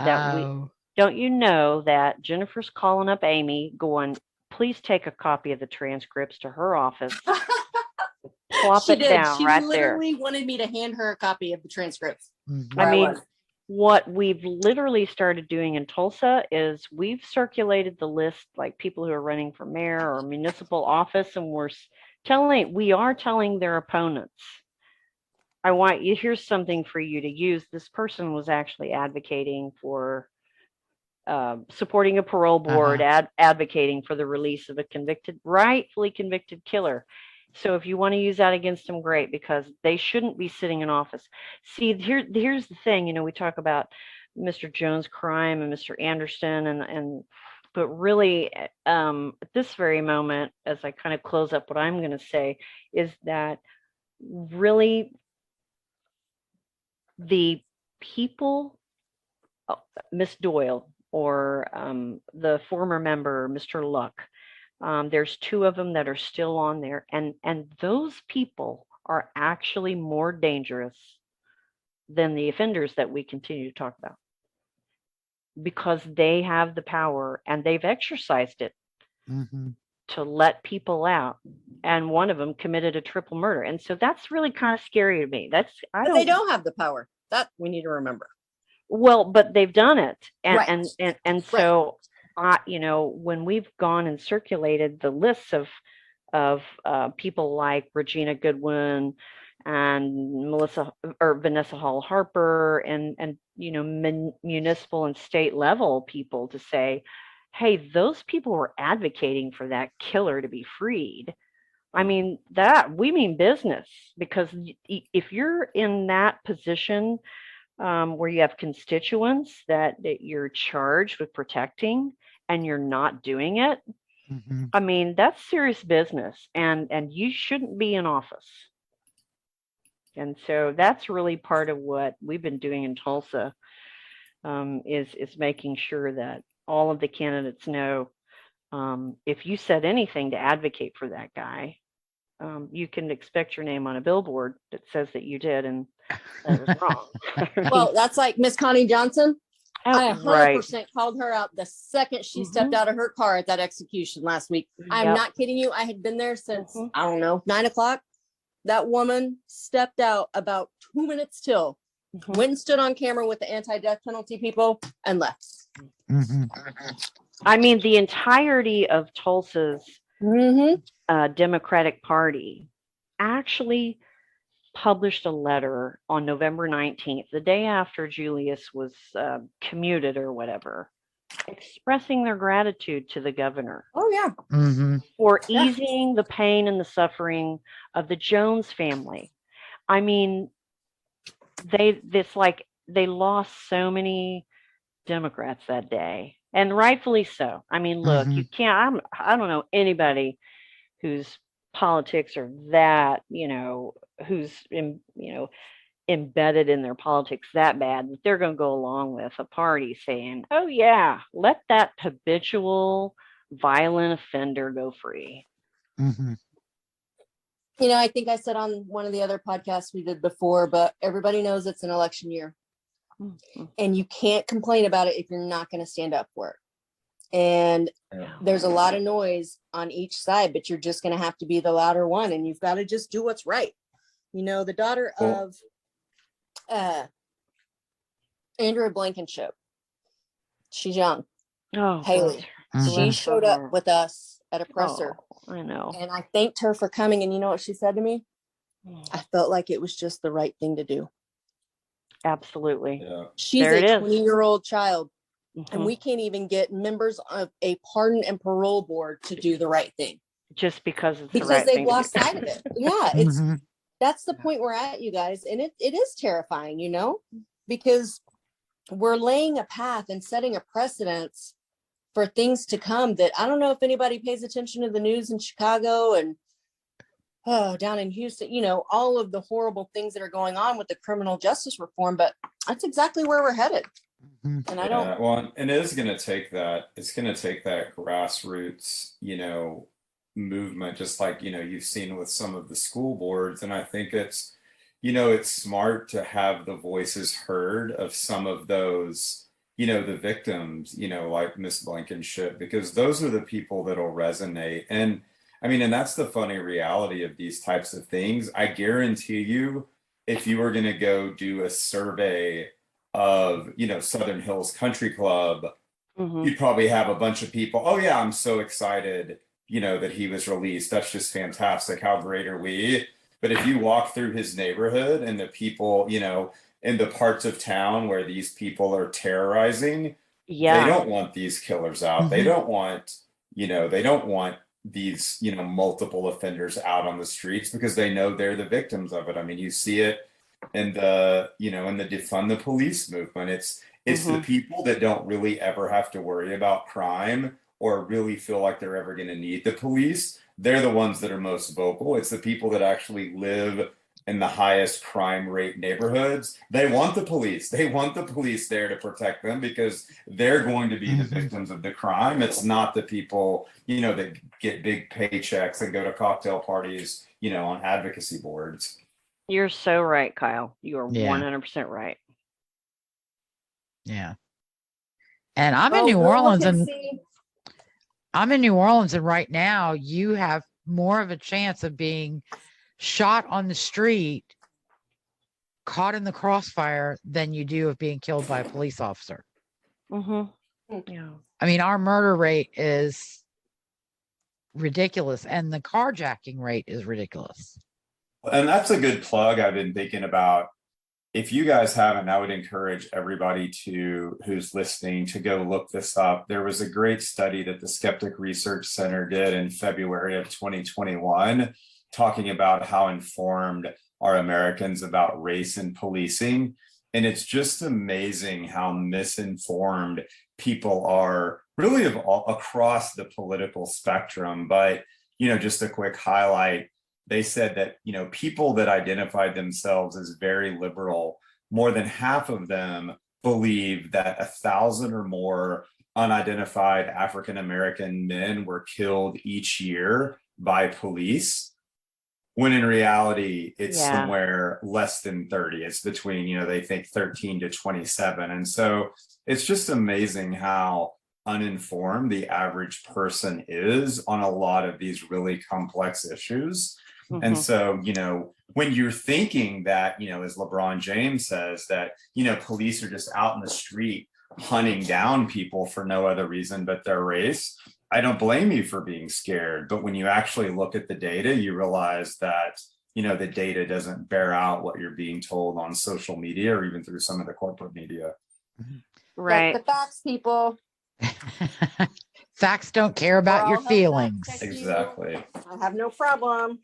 that Jennifer's calling up Amy going, please take a copy of the transcripts to her office. Plop she it did. down she right literally there. wanted me to hand her a copy of the transcripts. I mean, what we've literally started doing in Tulsa is we've circulated the list, like people who are running for mayor or municipal office, and we are telling their opponents, here's something for you to use. This person was actually advocating for supporting a parole board, advocating for the release of a rightfully convicted killer. So if you want to use that against them, great, because they shouldn't be sitting in office. See, here's the thing, we talk about Mr. Jones' crime and Mr. Anderson, but really at this very moment, as I kind of close up, what I'm going to say is that really the people, Miss Doyle, or the former member, Mr. Luck, There's 2 of them that are still on there, and those people are actually more dangerous than the offenders that we continue to talk about, because they have the power and they've exercised it to let people out. And one of them committed a triple murder, and so that's really kind of scary to me. But they don't have the power. That we need to remember. Well, but they've done it, and Right. and so when we've gone and circulated the lists of people like Regina Goodwin and Vanessa Hall Harper, and municipal and state level people, to say, hey, those people were advocating for that killer to be freed. I mean, we mean business, because if you're in that position where you have constituents that you're charged with protecting and you're not doing it, I mean, that's serious business, and you shouldn't be in office. And so that's really part of what we've been doing in Tulsa, is making sure that all of the candidates know, if you said anything to advocate for that guy, you can expect your name on a billboard that says that you did, and that was wrong. Well, that's like Miss Connie Johnson. I 100% right. called her out the second she stepped out of her car at that execution last week. I'm not kidding you. I had been there since, I don't know, 9 o'clock. That woman stepped out about 2 minutes till, went and stood on camera with the anti-death penalty people and left. I mean, the entirety of Tulsa's Democratic Party actually published a letter on November 19th, the day after Julius was commuted or whatever, expressing their gratitude to the governor. Oh, yeah. For easing the pain and the suffering of the Jones family. I mean, they lost so many Democrats that day, and rightfully so. I mean, look, you can't, I don't know anybody whose politics are that, who's embedded in their politics that bad that they're going to go along with a party saying, oh yeah, let that habitual violent offender go free. I think I said on one of the other podcasts we did before, but everybody knows it's an election year, and you can't complain about it if you're not going to stand up for it. And there's a lot of noise on each side, but you're just going to have to be the louder one, and you've got to just do what's right. The daughter of Andrew Blankenship, she's young. Oh, Haley. She showed up with us at a presser. I know. And I thanked her for coming. And you know what she said to me? I felt like it was just the right thing to do. Absolutely. Yeah. She's a 20-year-old child. And we can't even get members of a pardon and parole board to do the right thing. Just because it's because they've lost sight of it. Yeah, that's the point we're at, you guys. And it is terrifying, because we're laying a path and setting a precedence for things to come that I don't know if anybody pays attention to the news in Chicago and down in Houston, all of the horrible things that are going on with the criminal justice reform, but that's exactly where we're headed. And I don't. Well, and it is going to take that. It's going to take that grassroots, movement, just like you've seen with some of the school boards. And I think it's smart to have the voices heard of some of those, the victims, like Miss Blankenship, because those are the people that'll resonate. And I mean, and that's the funny reality of these types of things. I guarantee you, if you were going to go do a survey of Southern Hills Country Club, you'd probably have a bunch of people, oh yeah, I'm so excited that he was released, that's just fantastic, how great are we? But if you walk through his neighborhood and the people in the parts of town where these people are terrorizing, they don't want these killers out. They don't want these multiple offenders out on the streets, because they know they're the victims of it. I mean, you see it in the in the defund the police movement. It's the people that don't really ever have to worry about crime or really feel like they're ever going to need the police. They're the ones that are most vocal. It's the people that actually live in the highest crime rate neighborhoods, they want the police. They want the police there to protect them because they're going to be the victims of the crime. It's not the people, that get big paychecks and go to cocktail parties, on advocacy boards. You're so right, Kyle. You are Yeah. 100% right. Yeah. And I'm in New Orleans, and right now you have more of a chance of being shot on the street, caught in the crossfire, than you do of being killed by a police officer. Mm-hmm. Yeah. I mean, our murder rate is ridiculous, and the carjacking rate is ridiculous. And that's a good plug. I've been thinking about, if you guys haven't, I would encourage everybody who's listening to go look this up. There was a great study that the Skeptic Research Center did in February of 2021, talking about how informed are Americans about race and policing. And it's just amazing how misinformed people are, really across the political spectrum. But, just a quick highlight. They said that, people that identified themselves as very liberal, more than half of them believe that 1,000 or more unidentified African-American men were killed each year by police, when in reality, it's somewhere less than 30. It's between, they think 13 to 27. And so it's just amazing how uninformed the average person is on a lot of these really complex issues. Mm-hmm. And so, when you're thinking that, as LeBron James says, that, police are just out in the street hunting down people for no other reason but their race, I don't blame you for being scared. But when you actually look at the data, you realize that, the data doesn't bear out what you're being told on social media or even through some of the corporate media. Right. Check the facts, people. Facts don't care about your feelings. Exactly. I have no problem.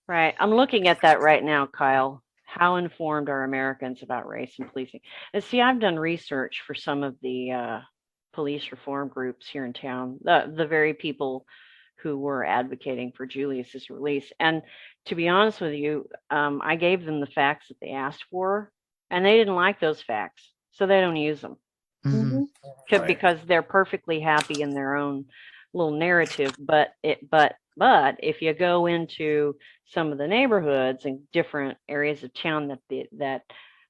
Right. I'm looking at that right now, Kyle. How informed are Americans about race and policing? And see, I've done research for some of the police reform groups here in town, the very people who were advocating for Julius's release. And to be honest with you, I gave them the facts that they asked for, and they didn't like those facts, so they don't use them. Mm-hmm. Because they're perfectly happy in their own little narrative. But if you go into some of the neighborhoods and different areas of town that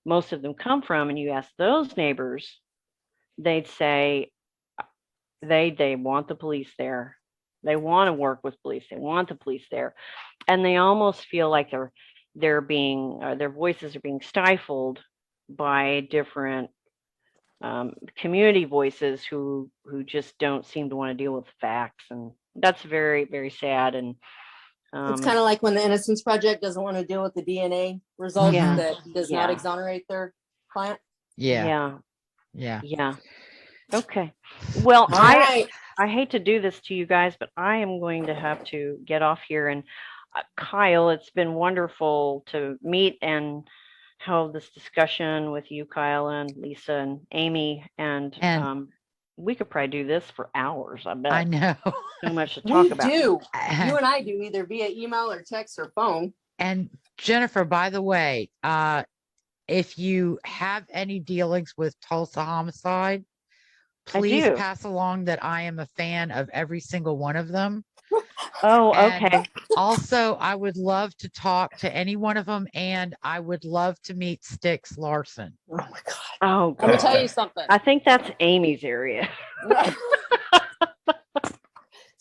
most of them come from, and you ask those neighbors, they'd say they want the police there. They want to work with police. They want the police there, and they almost feel like they're being their voices are being stifled by different community voices who just don't seem to want to deal with facts, and that's very, very sad. And it's kind of like when the Innocence Project doesn't want to deal with the DNA results that does not exonerate their client. Yeah. Okay. Well, I hate to do this to you guys, but I am going to have to get off here. And Kyle, it's been wonderful to meet and have this discussion with you, Kyle, and Lisa and Amy, and we could probably do this for hours. I bet. I know. So much to talk about. You and I do, either via email or text or phone. And Jennifer, by the way, if you have any dealings with Tulsa homicide, please pass along that I am a fan of every single one of them. Oh, okay. Also, I would love to talk to any one of them, and I would love to meet Styx Larson. Oh my God. Oh, let me tell you something. I think that's Amy's area.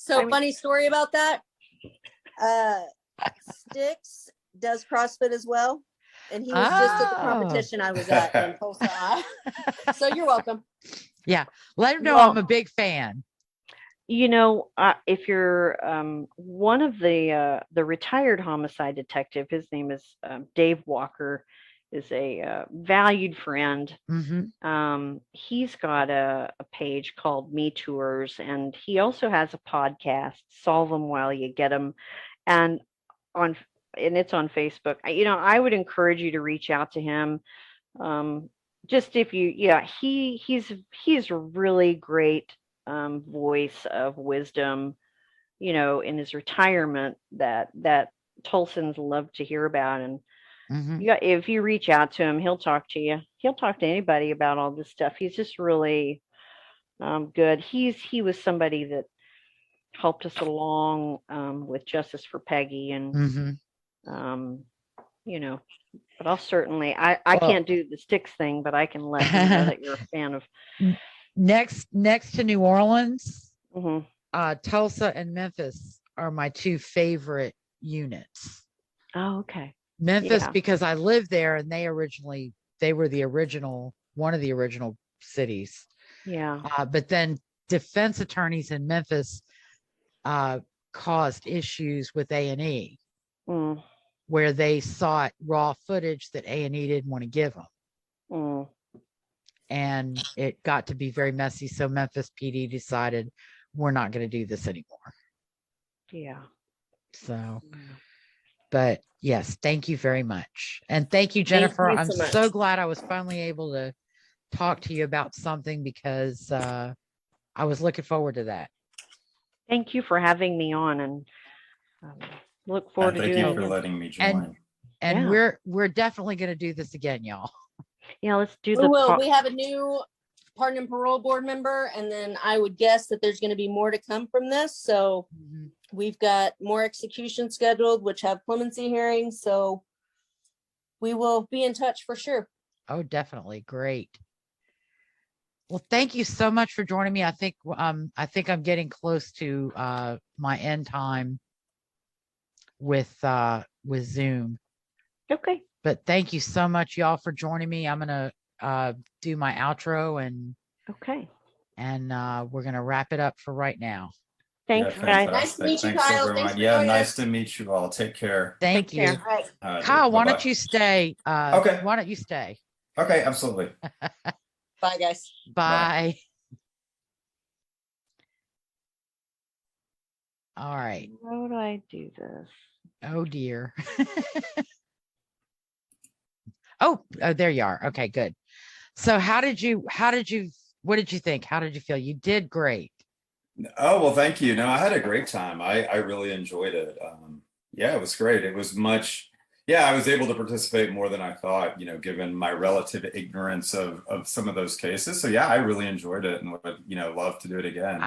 Funny story about that. Styx does CrossFit as well, and he was just at the competition I was at in Tulsa. So you're welcome. Yeah, let him know I'm a big fan. If you're one of the retired homicide detective, his name is Dave Walker, is a valued friend. Mm-hmm. He's got a page called Me Tours, and he also has a podcast, Solve Them While You Get Them, and it's on Facebook. I would encourage you to reach out to him. Just if he's a really great voice of wisdom, in his retirement that Tolson's love to hear about. And Mhm. if you reach out to him, he'll talk to you. He'll talk to anybody about all this stuff. He's just really good. He was somebody that helped us along with Justice for Peggy, and Mhm. you know. But I'll certainly, I Well, can't do the sticks thing, but I can let him know that you're a fan of. next to New Orleans, Mhm. Tulsa and Memphis are my two favorite units. Oh, okay. Memphis, Yeah. because I lived there, and they were the original, one of the original cities. Yeah. But then defense attorneys in Memphis caused issues with A&E, Mm. where they sought raw footage that A&E didn't want to give them. Mm. And it got to be very messy. So Memphis PD decided, we're not going to do this anymore. Yeah. So, Yeah. but yes, thank you very much. And thank you, Thank Jennifer. you I'm so much. so glad I was finally able to talk to you about something, because I was looking forward to that. Thank you for having me on, and look forward to Thank doing you it for again. letting me join. And Yeah. we're definitely going to do this again, y'all. Yeah, let's do We the will. par- We have a new pardon and parole board member, and then I would guess that there's going to be more to come from this. So we've got more executions scheduled, which have clemency hearings. So we will be in touch for sure. Oh, definitely. Great. Well, thank you so much for joining me. I think I'm getting close to my end time with Zoom. Okay. But thank you so much, y'all, for joining me. I'm gonna do my outro, and Okay. we're gonna wrap it up for right now. Thanks, Yeah, guys. Nice to meet you, Thanks, Kyle. everyone. Thanks for Yeah, joining nice us. to meet you all. Take care. Thank Take you. care. All right. Kyle, why Bye-bye. don't you stay? Okay. Why don't you stay? Okay, absolutely. Bye, guys. Bye. All right. How do I do this? Oh dear. Oh, there you are. Okay, good. So what did you think? How did you feel? You did great. Oh, well, thank you. No, I had a great time. I really enjoyed it. Yeah, it was great. It was I was able to participate more than I thought, given my relative ignorance of some of those cases. So yeah, I really enjoyed it and would, love to do it again.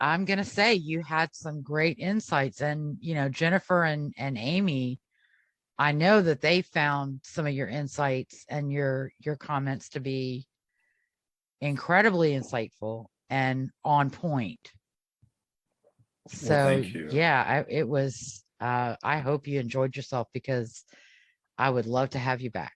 I'm going to say you had some great insights, and, Jennifer and Amy, I know that they found some of your insights and your comments to be incredibly insightful and on point. So Well, thank you. yeah, it was, I hope you enjoyed yourself, because I would love to have you back.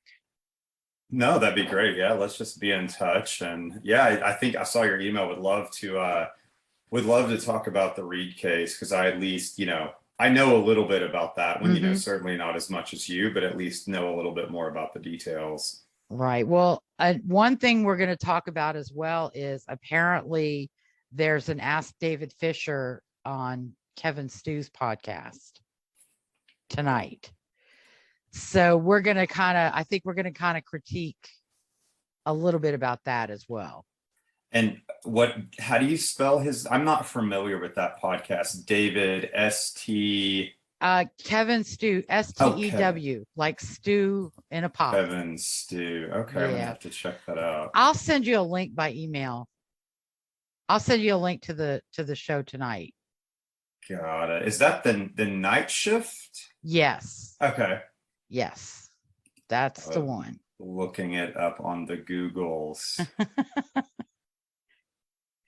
No, that'd be great. Yeah, let's just be in touch. And yeah, I think I saw your email. Would love to talk about the Reed case, because I at least, I know a little bit about that one, certainly not as much as you, but at least know a little bit more about the details. Right. Well, one thing we're going to talk about as well is, apparently there's an Ask David Fisher on Kevin Stew's podcast tonight. So we're going to I think we're going to kind of critique a little bit about that as well. And how do you spell his? I'm not familiar with that podcast. David, S-T. Kevin Stew, S-T-E-W, like stew in a pot. Kevin Stew. Okay, I'm gonna have to check that out. I'll send you a link by email. I'll send you a link to the show tonight. Got it. Is that the night shift? Yes. Okay. Yes, that's the one. Looking it up on the Googles.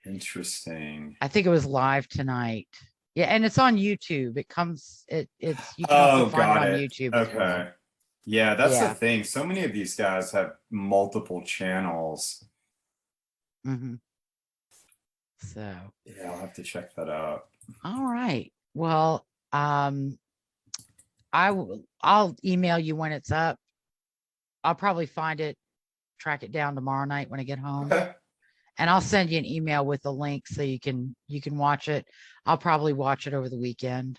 Interesting. I think it was live tonight. Yeah, and it's on YouTube. It comes. It's you can also find it on YouTube. Okay. As well. Yeah, that's the thing. So many of these guys have multiple channels. Mm-hmm. So yeah, I'll have to check that out. All right. Well, I'll email you when it's up. I'll probably track it down tomorrow night when I get home. Okay. And I'll send you an email with the link so you can watch it. I'll probably watch it over the weekend.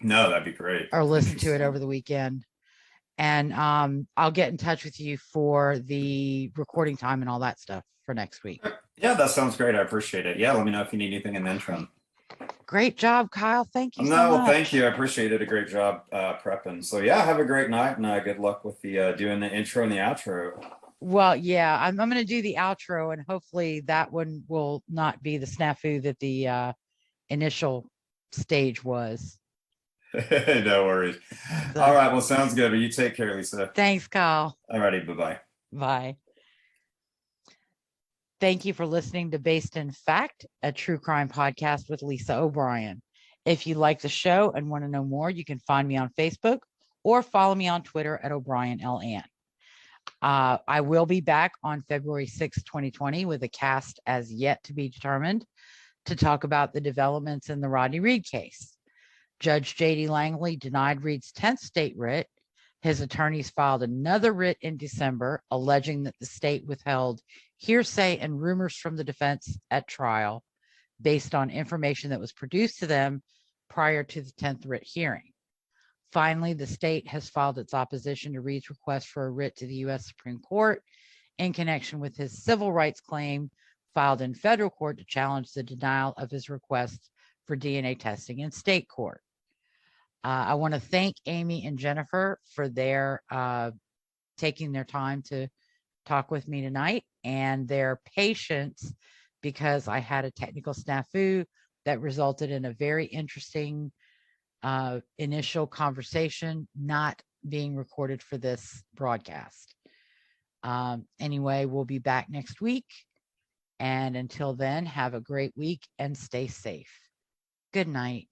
No, that'd be great. Or listen to it over the weekend. And I'll get in touch with you for the recording time and all that stuff for next week. Yeah, that sounds great. I appreciate it. Yeah, let me know if you need anything in the interim. Great job, Kyle. Thank you so No, much. thank you. I appreciate it. A great job prepping. So yeah, have a great night, and good luck with the doing the intro and the outro. Well, yeah, I'm going to do the outro, and hopefully that one will not be the snafu that the initial stage was. No worries. So, all right. Well, sounds good. But you take care, Lisa. Thanks, Kyle. All righty. Bye-bye. Bye. Thank you for listening to Based in Fact, a true crime podcast with Lisa O'Brien. If you like the show and want to know more, you can find me on Facebook or follow me on Twitter at O'BrienLN. I will be back on February 6, 2020 with a cast as yet to be determined to talk about the developments in the Rodney Reed case. Judge J.D. Langley denied Reed's 10th state writ. His attorneys filed another writ in December, alleging that the state withheld hearsay and rumors from the defense at trial based on information that was produced to them prior to the 10th writ hearing. Finally, the state has filed its opposition to Reed's request for a writ to the U.S. Supreme Court in connection with his civil rights claim filed in federal court to challenge the denial of his request for DNA testing in state court. I want to thank Amy and Jennifer for their taking their time to talk with me tonight and their patience, because I had a technical snafu that resulted in a very interesting initial conversation not being recorded for this broadcast. Anyway, we'll be back next week. And until then, have a great week and stay safe. Good night.